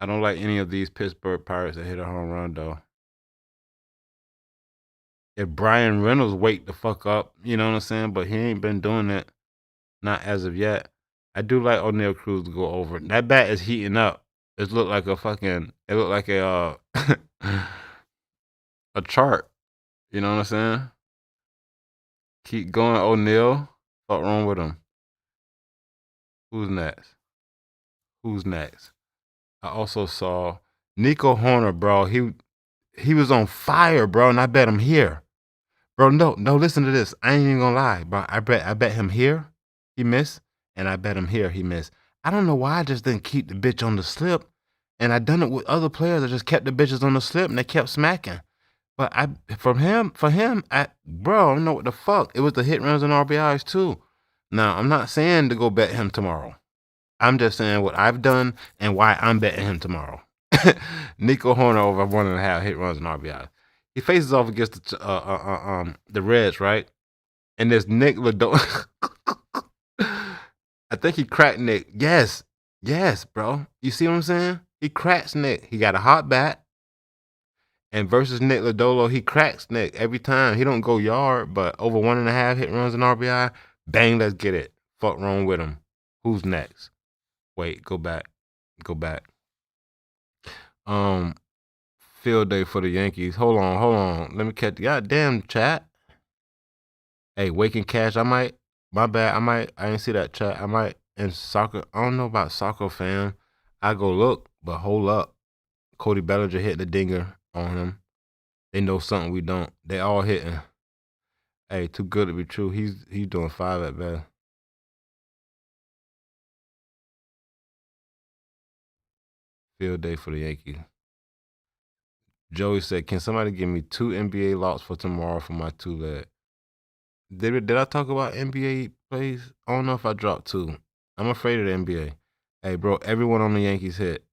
I don't like any of these Pittsburgh Pirates that hit a home run, though. If Brian Reynolds wake the fuck up, you know what I'm saying? But he ain't been doing it, not as of yet. I do like O'Neal Cruz to go over. That bat is heating up. It looked like a a chart. You know what I'm saying? Keep going, O'Neal. What's wrong with him? Who's next? I also saw Nico Horner, bro. He was on fire, bro, and I bet him here. Bro, no, listen to this. I ain't even gonna lie, bro. I bet him here, he missed, and I bet him here, he missed. I don't know why I just didn't keep the bitch on the slip, and I done it with other players. I just kept the bitches on the slip, and they kept smacking. But for him, bro, I don't know what the fuck. It was the hit runs and RBIs too. Now, I'm not saying to go bet him tomorrow. I'm just saying what I've done and why I'm betting him tomorrow. Nico Horner over 1.5 hit runs and RBIs. He faces off against the Reds, right? And there's Nick Lodolo. I think he cracked Nick. Yes, bro. You see what I'm saying? He cracks Nick. He got a hot bat. And versus Nick Lodolo, he cracks Nick every time. He don't go yard, but over 1.5 hit runs and RBI. Bang, let's get it. Fuck wrong with him. Who's next? Wait, go back. Field day for the Yankees. Hold on. Let me catch the goddamn chat. Hey, Waking Cash, my bad, I didn't see that chat. I might, in soccer, I don't know about soccer, fam. I go look, but hold up. Cody Bellinger hit the dinger on him. They know something we don't. They all hitting. Hey, too good to be true. He's doing 5 at best. Field day for the Yankees. Joey said, "Can somebody give me 2 NBA locks for tomorrow for my 2-leg?" Did I talk about NBA plays? I don't know if I dropped 2. I'm afraid of the NBA. Hey, bro, everyone on the Yankees hit.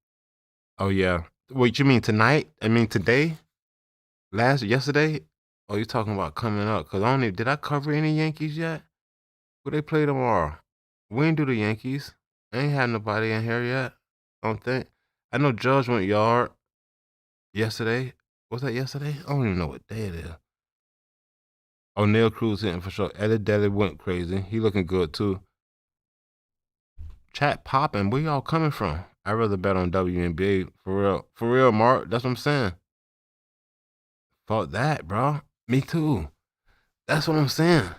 Oh yeah. Wait, you mean tonight? I mean today? Yesterday? Oh, you talking about coming up? Cause did I cover any Yankees yet? Who they play tomorrow? We ain't do the Yankees. I ain't had nobody in here yet. I don't think. I know Judge went yard yesterday. Was that yesterday? I don't even know what day it is. O'Neal Cruz hitting for sure. Eddie Delly went crazy. He looking good too. Chat popping. Where y'all coming from? I'd rather bet on WNBA for real. For real, Mark. That's what I'm saying. Fuck that, bro. Me too. That's what I'm saying.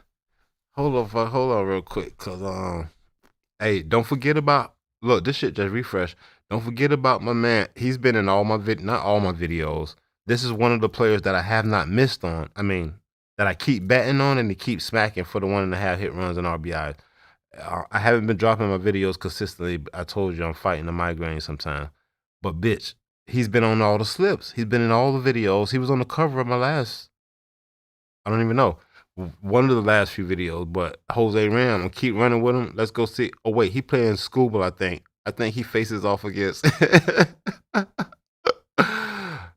Hold on real quick. Cause hey, don't forget about, look, this shit just refreshed. Don't forget about my man. He's been in all my not all my videos. This is one of the players that I have not missed on. I mean, that I keep betting on and he keeps smacking for the 1.5 hit runs and RBIs. I haven't been dropping my videos consistently. I told you I'm fighting a migraine sometimes. But bitch, he's been on all the slips. He's been in all the videos. He was on the cover of my last, I don't even know, one of the last few videos. But Jose Ram, I'm gonna keep running with him. Let's go see. Oh wait, he playing Scuba, I think. I think he faces off against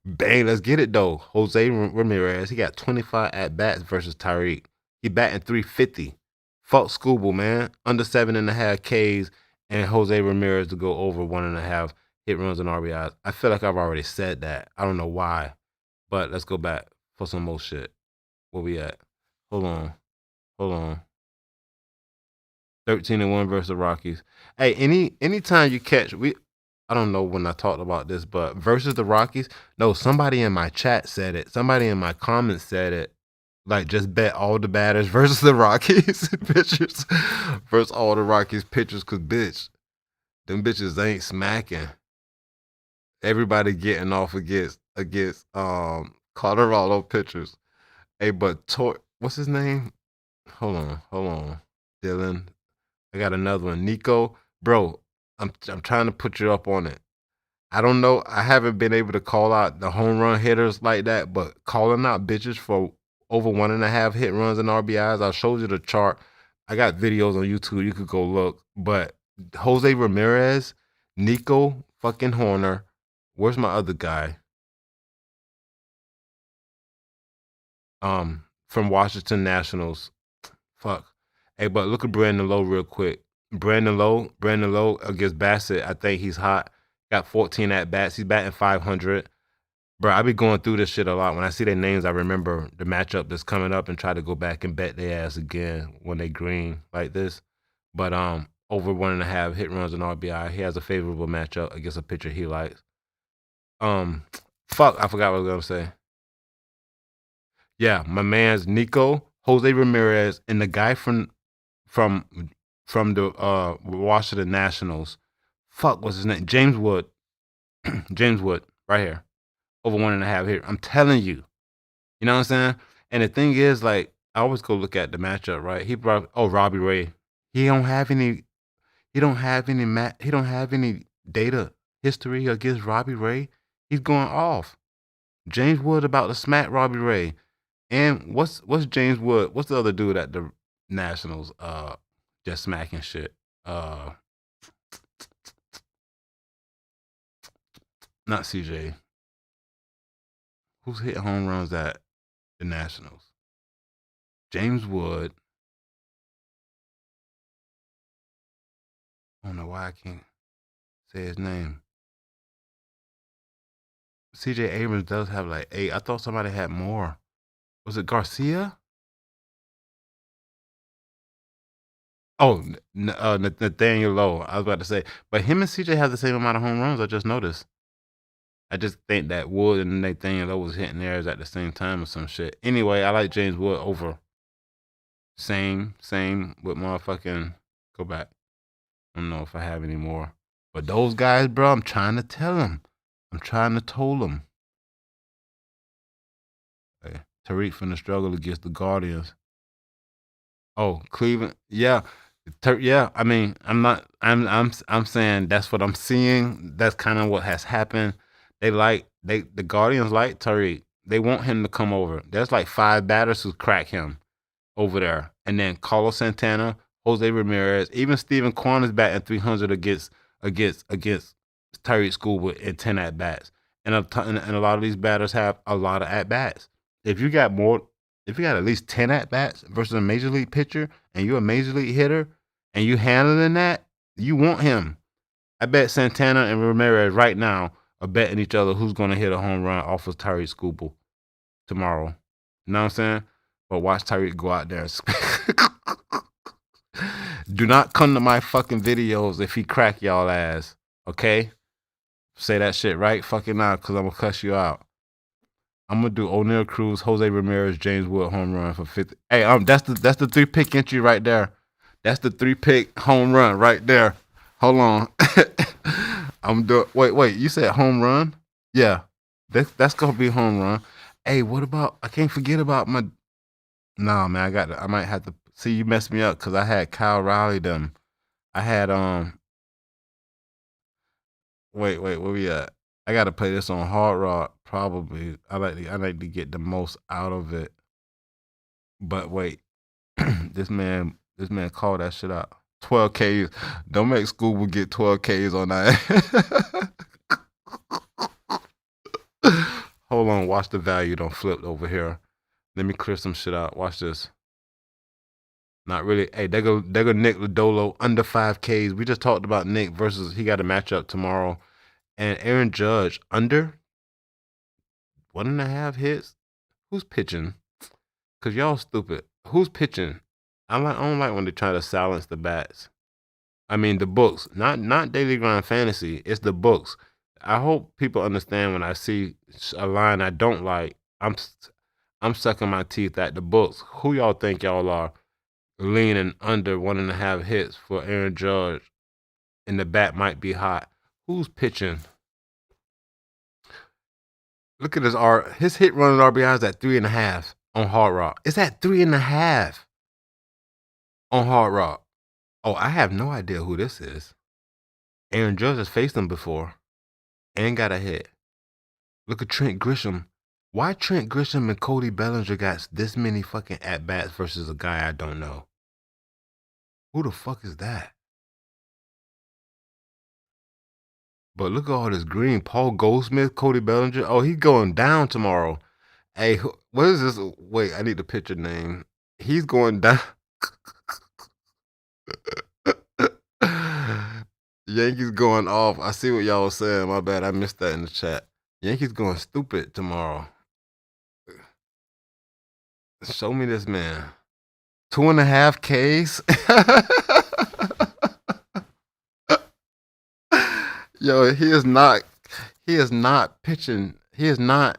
Bang, let's get it though. Jose Ramirez, he got 25 at-bats versus Tyreek. He batting 350. Fuck Scooble, man. Under 7.5 Ks and Jose Ramirez to go over 1.5 hit runs and RBIs. I feel like I've already said that. I don't know why, but let's go back for some more shit. Where we at? Hold on. 13-1 versus the Rockies. Hey, anytime you catch I don't know when I talked about this, but versus the Rockies, no, somebody in my chat said it. Somebody in my comments said it. Like, just bet all the batters versus the Rockies pitchers versus all the Rockies pitchers, cause bitch, them bitches ain't smacking. Everybody getting off against Colorado pitchers. Hey, but what's his name? Hold on, Dylan. I got another one. Nico, bro, I'm trying to put you up on it. I don't know. I haven't been able to call out the home run hitters like that, but calling out bitches for over 1.5 hit runs and RBIs. I showed you the chart. I got videos on YouTube. You could go look. But Jose Ramirez, Nico fucking Horner. Where's my other guy? From Washington Nationals. Fuck. Hey, but look at Brandon Lowe real quick. Brandon Lowe against Bassett. I think he's hot. Got 14 at bats. He's batting 500. Bro, I be going through this shit a lot. When I see their names, I remember the matchup that's coming up and try to go back and bet their ass again when they green like this. But over 1.5 hit runs and RBI. He has a favorable matchup against a pitcher he likes. Fuck, I forgot what I was gonna say. Yeah, my man's Nico, Jose Ramirez, and the guy from the Washington Nationals. Fuck, what's his name? James Wood. James Wood, right here. Over 1.5 hit. I'm telling you. You know what I'm saying? And the thing is, like, I always go look at the matchup, right? He brought Robbie Ray. He don't have any data history against Robbie Ray. He's going off. James Wood about to smack Robbie Ray. And what's James Wood? What's the other dude at the Nationals? Just smacking shit. Not CJ. Who's hit home runs at the Nationals? James Wood. I don't know why I can't say his name. CJ Abrams does have like 8. I thought somebody had more. Was it Garcia? Oh, Nathaniel Lowe. I was about to say, but him and CJ have the same amount of home runs. I just noticed. I just think that Wood and Nathaniel Lowe was hitting theirs at the same time or some shit. Anyway, I like James Wood over. Same with motherfucking. Go back. I don't know if I have any more. But those guys, bro, I'm trying to tell them. I'm trying to told them. Hey, Tariq finna struggle against the Guardians. Oh, Cleveland. Yeah. Yeah, I mean, I'm saying that's what I'm seeing. That's kind of what has happened. The Guardians like Tariq. They want him to come over. There's like 5 batters who crack him over there. And then Carlos Santana, Jose Ramirez, even Steven Kwan is batting 300 against Tariq School in 10 at bats. And a lot of these batters have a lot of at bats. If you got at least 10 at bats versus a major league pitcher and you're a major league hitter and you handling that, you want him. I bet Santana and Ramirez right now are betting each other who's going to hit a home run off of Tariq Skubal tomorrow. You know what I'm saying? But watch Tariq go out there and do not come to my fucking videos if he crack y'all ass. Okay? Say that shit right fucking now because I'm going to cuss you out. I'm gonna do O'Neal Cruz, Jose Ramirez, James Wood home run for 50. Hey, that's the 3-pick entry right there. That's the 3-pick home run right there. Hold on. I'm doing. Wait. You said home run? Yeah, that's gonna be home run. Hey, what about? I can't forget about my. Nah, man, I might have to see you messed me up because I had Kyle Riley them. I had Wait, where we at? I gotta play this on Hard Rock. Probably. I like to get the most out of it. But wait, this man called that shit out. 12 Ks. Don't make Scooby get 12 Ks on that. Hold on, watch the value don't flip over here. Let me clear some shit out. Watch this. Not really. Hey, they go Nick Lodolo under 5Ks. We just talked about Nick versus he got a matchup tomorrow. And Aaron Judge under 1.5 hits. Who's pitching? Cause y'all stupid. Who's pitching? I don't like when they try to silence the bats. I mean the books, not daily grind fantasy. It's the books. I hope people understand when I see a line I don't like. I'm sucking my teeth at the books. Who y'all think y'all are? Leaning under 1.5 hits for Aaron Judge, and the bat might be hot. Who's pitching? Look at his hit run and RBI is at 3.5 on Hard Rock. It's at 3.5 on Hard Rock. Oh, I have no idea who this is. Aaron Judge has faced him before and got a hit. Look at Trent Grisham. Why Trent Grisham and Cody Bellinger got this many fucking at-bats versus a guy I don't know? Who the fuck is that? But look at all this green. Paul Goldsmith, Cody Bellinger. Oh, he's going down tomorrow. Hey, what is this? Wait, I need the pitcher name. He's going down. Yankees going off. I see what y'all was saying. My bad. I missed that in the chat. Yankees going stupid tomorrow. Show me this man. 2.5 Ks. Yo, he is not pitching. He is not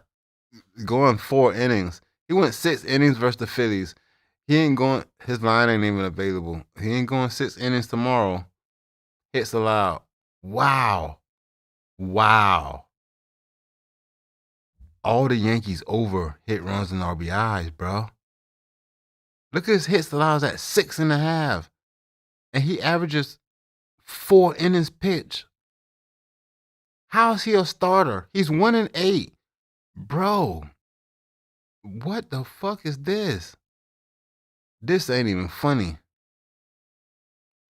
going 4 innings. He went 6 innings versus the Phillies. He ain't going. His line ain't even available. He ain't going 6 innings tomorrow. Hits allowed. Wow. All the Yankees over hit runs and RBIs, bro. Look at his hits allowed at 6.5, and he averages 4 innings pitched. How is he a starter? He's 1-8, bro. What the fuck is this? This ain't even funny.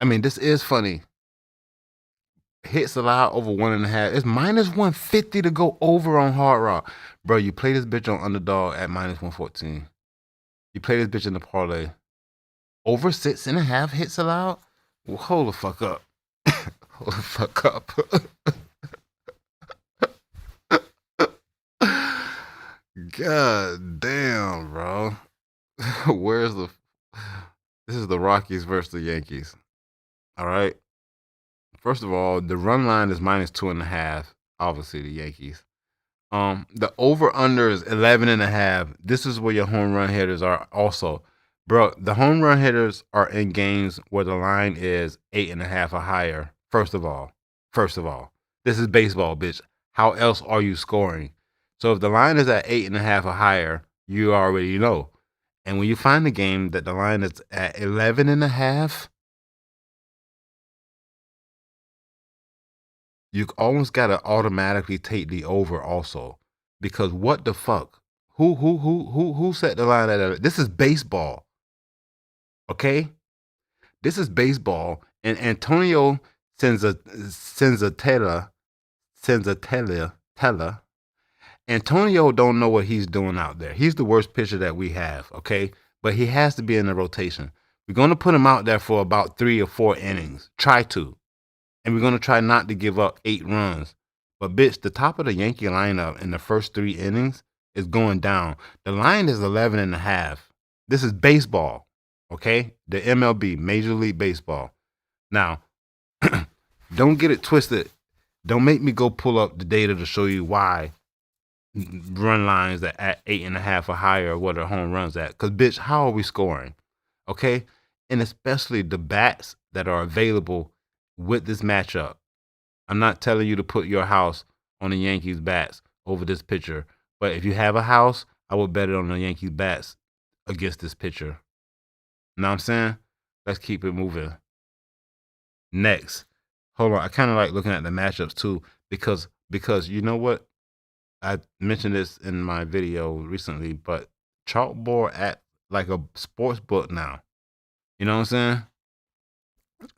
I mean, this is funny. Hits allowed over 1.5. It's -150 to go over on Hard Rock. Bro, you play this bitch on Underdog at -114. You play this bitch in the parlay. Over 6.5 hits allowed? Well, hold the fuck up. Hold the fuck up. God damn, bro. This is the Rockies versus the Yankees. All right. First of all, the run line is -2.5. Obviously, the Yankees. The over under is 11.5. This is where your home run hitters are also. Bro, the home run hitters are in games where the line is 8.5 or higher. First of all, this is baseball, bitch. How else are you scoring? So if the line is at 8.5 or higher, you already know. And when you find a game that the line is at 11.5, you almost gotta automatically take the over also, because what the fuck? Who set the line at? This is baseball, okay? This is baseball, and Antonio Senzatella. Antonio don't know what he's doing out there. He's the worst pitcher that we have, okay? But he has to be in the rotation. We're gonna put him out there for about 3 or 4 innings. Try to. And we're going to try not to give up 8 runs. But, bitch, the top of the Yankee lineup in the first 3 innings is going down. The line is 11.5. This is baseball, okay? The MLB, Major League Baseball. Now, don't get it twisted. Don't make me go pull up the data to show you why run lines that at 8.5 or higher, what are home runs at. Because, bitch, how are we scoring, okay? And especially the bats that are available with this matchup. I'm not telling you to put your house on the Yankees bats over this pitcher, but if you have a house, I would bet it on the Yankees bats against this pitcher. Know what I'm saying? Let's keep it moving. Next. Hold on. I kind of like looking at the matchups too, because you know what? I mentioned this in my video recently, but chalkboard at like a sports book now. You know what I'm saying?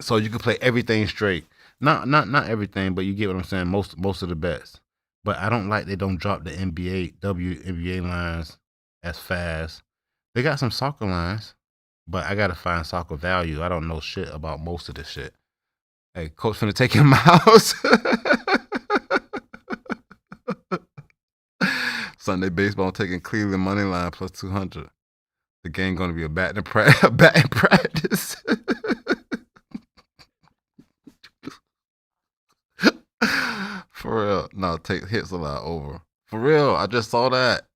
So you can play everything straight. Not everything, but you get what I'm saying. Most of the bets. But I don't like they don't drop the WNBA lines as fast. They got some soccer lines, but I gotta find soccer value. I don't know shit about most of this shit. Hey, coach finna take him out. Sunday baseball taking Cleveland money line plus 200. The game gonna be a batting practice. For real, no, take hits a lot over. For real, I just saw that.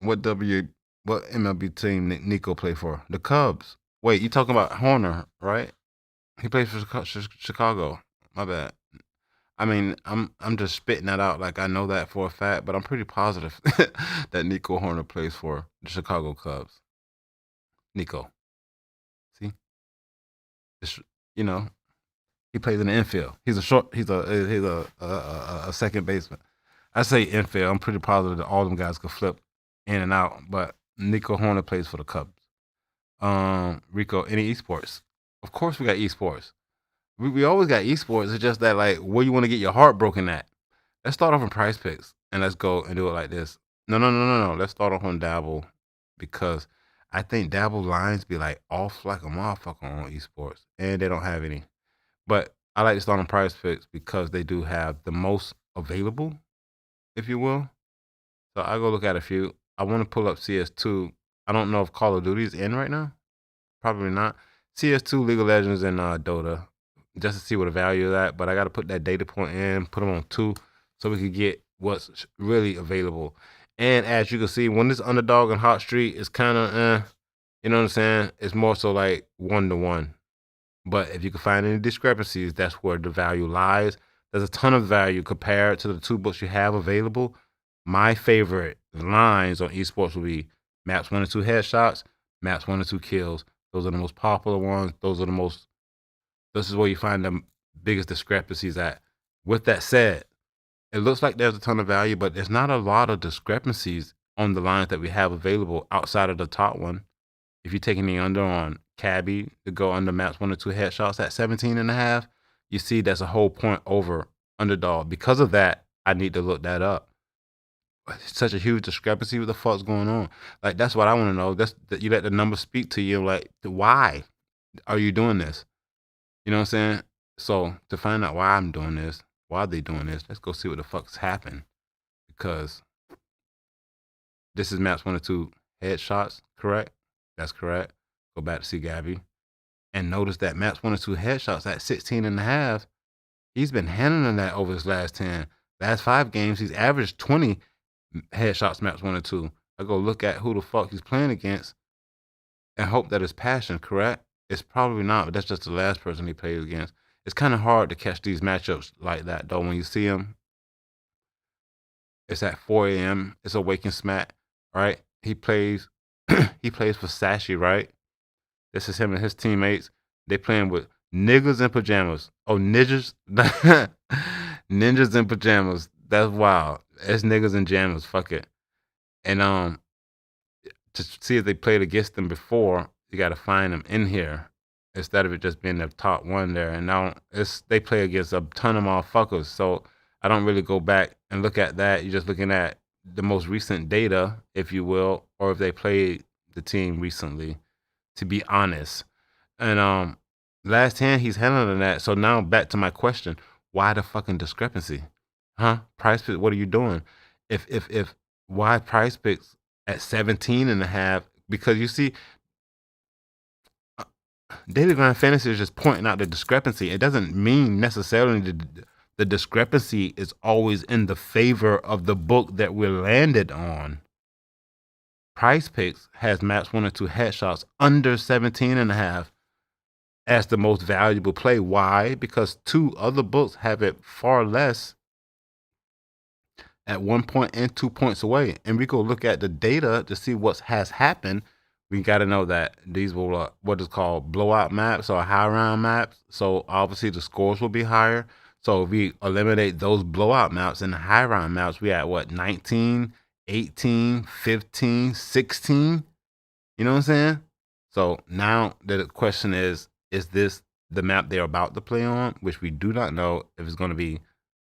What MLB team Nico play for? The Cubs. Wait, you talking about Horner, right? He plays for Chicago. My bad. I mean, I'm just spitting that out like I know that for a fact, but I'm pretty positive that Nico Horner plays for the Chicago Cubs. Nico, see, it's, you know, he plays in the infield. He's a short. He's a second baseman. I say infield. I'm pretty positive that all them guys could flip in and out, but Nico Horner plays for the Cubs. Rico, any esports? Of course, we got esports. We always got esports. It's just that like where you want to get your heart broken at. Let's start off on Price Picks and let's go and do it like this. No. Let's start off on Dabble because I think Dabble lines be like off like a motherfucker on esports, and they don't have any. But I like to start on Price Picks because they do have the most available, if you will. So I go look at a few. I want to pull up CS2. I don't know if Call of Duty is in right now. Probably not. CS2, League of Legends, and Dota, just to see what the value of that. But I got to put that data point in, put them on 2, so we can get what's really available. And as you can see, when this Underdog and Hot Street is kind of, you know what I'm saying? It's more so like 1-to-1. But if you can find any discrepancies, that's where the value lies. There's a ton of value compared to the 2 books you have available. My favorite lines on esports will be maps 1 and 2 headshots, maps 1 and 2 kills. Those are the most popular ones. This is where you find the biggest discrepancies at. With that said, it looks like there's a ton of value, but there's not a lot of discrepancies on the lines that we have available outside of the top one. If you're taking the under on Cabby to go under maps 1 or 2 headshots at 17.5, you see that's a whole point over Underdog. Because of that, I need to look that up. It's such a huge discrepancy. What the fuck's going on? Like that's what I want to know. That's that you let the numbers speak to you. Like why are you doing this? You know what I'm saying? So to find out why I'm doing this, why are they doing this? Let's go see what the fuck's happened. Because this is maps 1 or 2 headshots, correct? That's correct. Go back to see Gabby. And notice that maps 1 or 2 headshots at 16.5. He's been handling that over his last 10. Last 5 games, he's averaged 20 headshots maps 1 or 2. I go look at who the fuck he's playing against and hope that it's passion, correct? It's probably not, but that's just the last person he played against. It's kind of hard to catch these matchups like that, though. When you see him, it's at 4 a.m. It's a waking smack, right? He plays he plays for Sashi, right? This is him and his teammates. They playing with niggas in pajamas. Oh, ninjas. Ninjas in pajamas. That's wild. It's niggas in pajamas. Fuck it. And to see if they played against them before, you got to find them in here instead of it just being the top one there. And now they play against a ton of motherfuckers. So I don't really go back and look at that. You're just looking at the most recent data, if you will, or if they played the team recently, to be honest. And last hand, he's handling that. So now back to my question. Why the fucking discrepancy? Huh? Price Picks, what are you doing? If why Price Picks at 17.5? Because you see, Daily Grind Fantasy is just pointing out the discrepancy. It doesn't mean necessarily the discrepancy is always in the favor of the book that we're landed on. Price Picks has maps 1 or 2 headshots under 17.5 as the most valuable play. Why? Because 2 other books have it far less at 1 point and 2 points away. And we go look at the data to see what has happened. We got to know that these were what is called blowout maps or high round maps. So obviously the scores will be higher. So if we eliminate those blowout maps and the high round maps, we at what, 19, 18, 15, 16? You know what I'm saying? So now the question is this the map they're about to play on? Which we do not know if it's going to be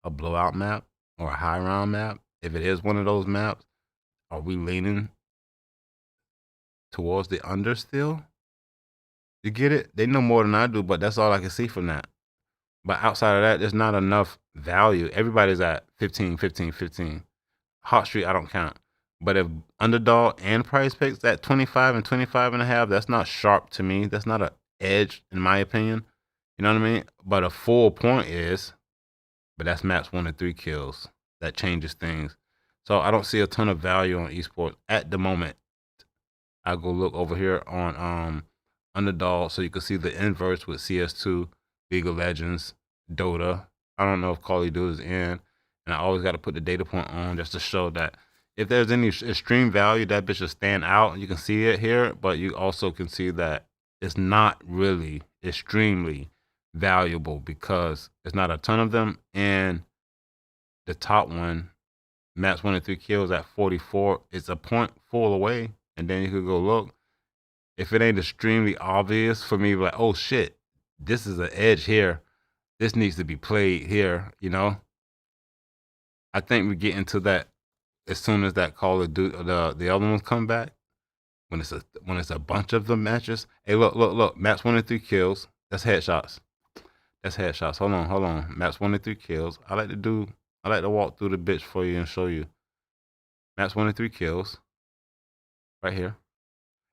a blowout map or a high round map. If it is one of those maps, are we leaning towards the under still. You get it? They know more than I do, but that's all I can see from that. But outside of that, there's not enough value. Everybody's at 15, 15, 15. Hot Street, I don't count. But if Underdog and Price Picks at 25 and 25 and a half, that's not sharp to me. That's not an edge, in my opinion. You know what I mean? But a full point is, but that's maps 1 to 3 kills. That changes things. So I don't see a ton of value on esports at the moment. I'll go look over here on Underdog so you can see the inverse with CS2, League of Legends, Dota. I don't know if Call of Duty is in, and I always got to put the data point on just to show that if there's any extreme value, that bitch will stand out. You can see it here, but you also can see that it's not really extremely valuable because there's not a ton of them, and the top one, maps 1 to 3 kills at 44, it's a point full away, and then you could go look. If it ain't extremely obvious for me, like, oh shit, this is an edge here. This needs to be played here, you know? I think we get into that as soon as that Call of Duty, the other ones come back. When it's a bunch of the matches. Hey, look. Maps 1 to 3 kills. That's headshots. That's headshots. Hold on. Maps 1 to 3 kills. I like to walk through the bitch for you and show you. Maps 1 to 3 kills. Right here.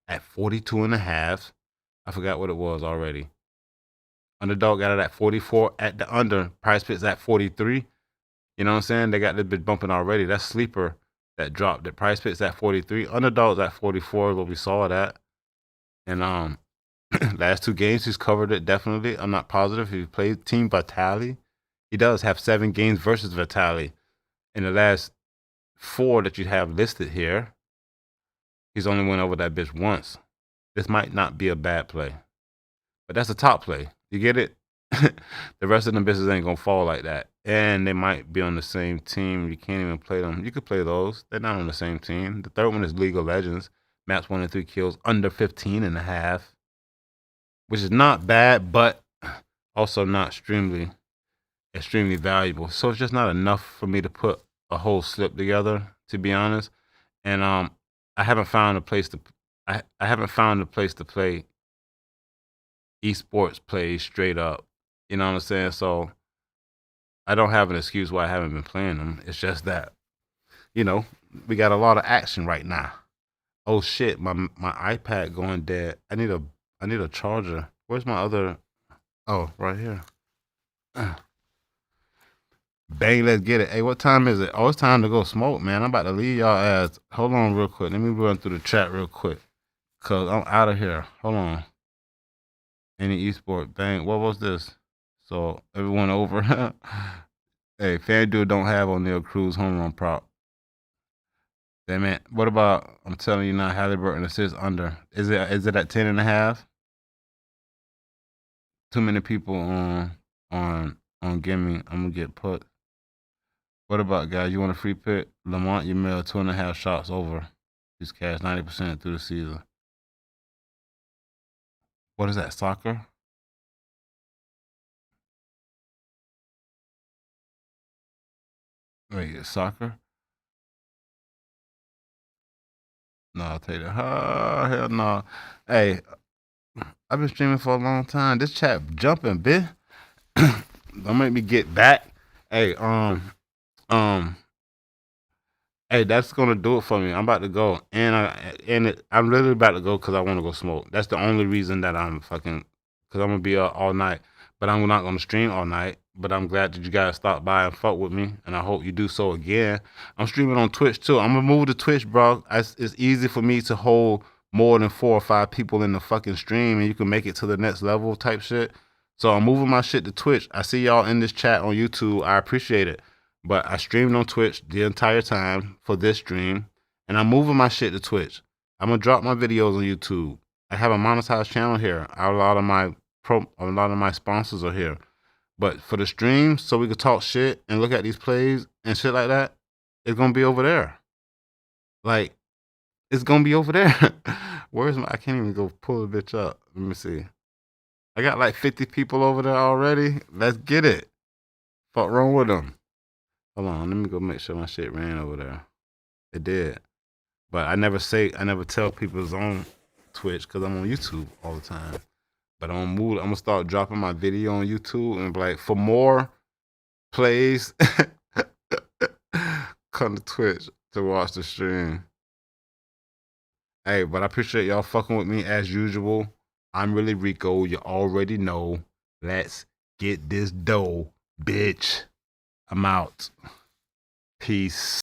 At 42 and a half. I forgot what it was already. Underdog got it at 44 at the under. Price Picks at 43. You know what I'm saying? They got this bitch bumping already. That's Sleeper that dropped. The Price Picks at 43. Underdog's at 44 is what we saw that. And last 2 games he's covered it definitely. I'm not positive. He played Team Vitali. He does have 7 games versus Vitali. In the last 4 that you have listed here, he's only went over that bitch once. This might not be a bad play. But that's a top play. You get it? The rest of them bitches ain't gonna fall like that. And they might be on the same team. You can't even play them. You could play those. They're not on the same team. The third one is League of Legends. Maps 1 to 3 kills under 15 and a half. Which is not bad, but also not extremely valuable. So it's just not enough for me to put a whole slip together, to be honest. And I haven't found a place to I haven't found a place to play esports plays straight up. You know what I'm saying? So I don't have an excuse why I haven't been playing them. It's just that, you know, we got a lot of action right now. Oh shit, my iPad going dead. I need a charger. Where's my other? Oh, right here. Bang, let's get it. Hey, what time is it? Oh, it's time to go smoke, man. I'm about to leave y'all ass. Hold on real quick. Let me run through the chat real quick. Cause I'm out of here. Hold on. Any esport, bang. What was this? So everyone over. Hey, FanDuel don't have O'Neal Cruz home run prop. Damn it. What about, I'm telling you now, Halliburton assists under. Is it at 10 and a half? Too many people on Gimme. I'm gonna get put. What about, guys? You want a free pick? Lamont, you mail 2.5 shots over. He's cashed 90% through the season. What is that, soccer? Wait, soccer? No, I'll take that. Oh, hell no. Hey, I've been streaming for a long time. This chat jumping, bitch. Don't make me get back. Hey, hey, that's gonna do it for me. I'm about to go, and I'm literally about to go because I want to go smoke. That's the only reason that I'm fucking, because I'm gonna be up all night. But I'm not gonna stream all night. But I'm glad that you guys stopped by and fuck with me, and I hope you do so again. I'm streaming on Twitch too. I'm gonna move to Twitch, bro. It's easy for me to hold more than 4 or 5 people in the fucking stream, and you can make it to the next level type shit. So I'm moving my shit to Twitch. I see y'all in this chat on YouTube. I appreciate it. But I streamed on Twitch the entire time for this stream, and I'm moving my shit to Twitch. I'm gonna drop my videos on YouTube. I have a monetized channel here. A lot of my sponsors are here. But for the stream, so we could talk shit and look at these plays and shit like that, it's gonna be over there. Like, it's gonna be over there. Where's my? I can't even go pull the bitch up. Let me see. I got like 50 people over there already. Let's get it. Fuck wrong with them. Hold on, let me go make sure my shit ran over there. It did. But I never tell people zone Twitch because I'm on YouTube all the time. But I'm gonna start dropping my video on YouTube and be like, for more plays, come to Twitch to watch the stream. Hey, but I appreciate y'all fucking with me as usual. I'm ReallyRico. You already know. Let's get this dough, bitch. I'm out. Peace.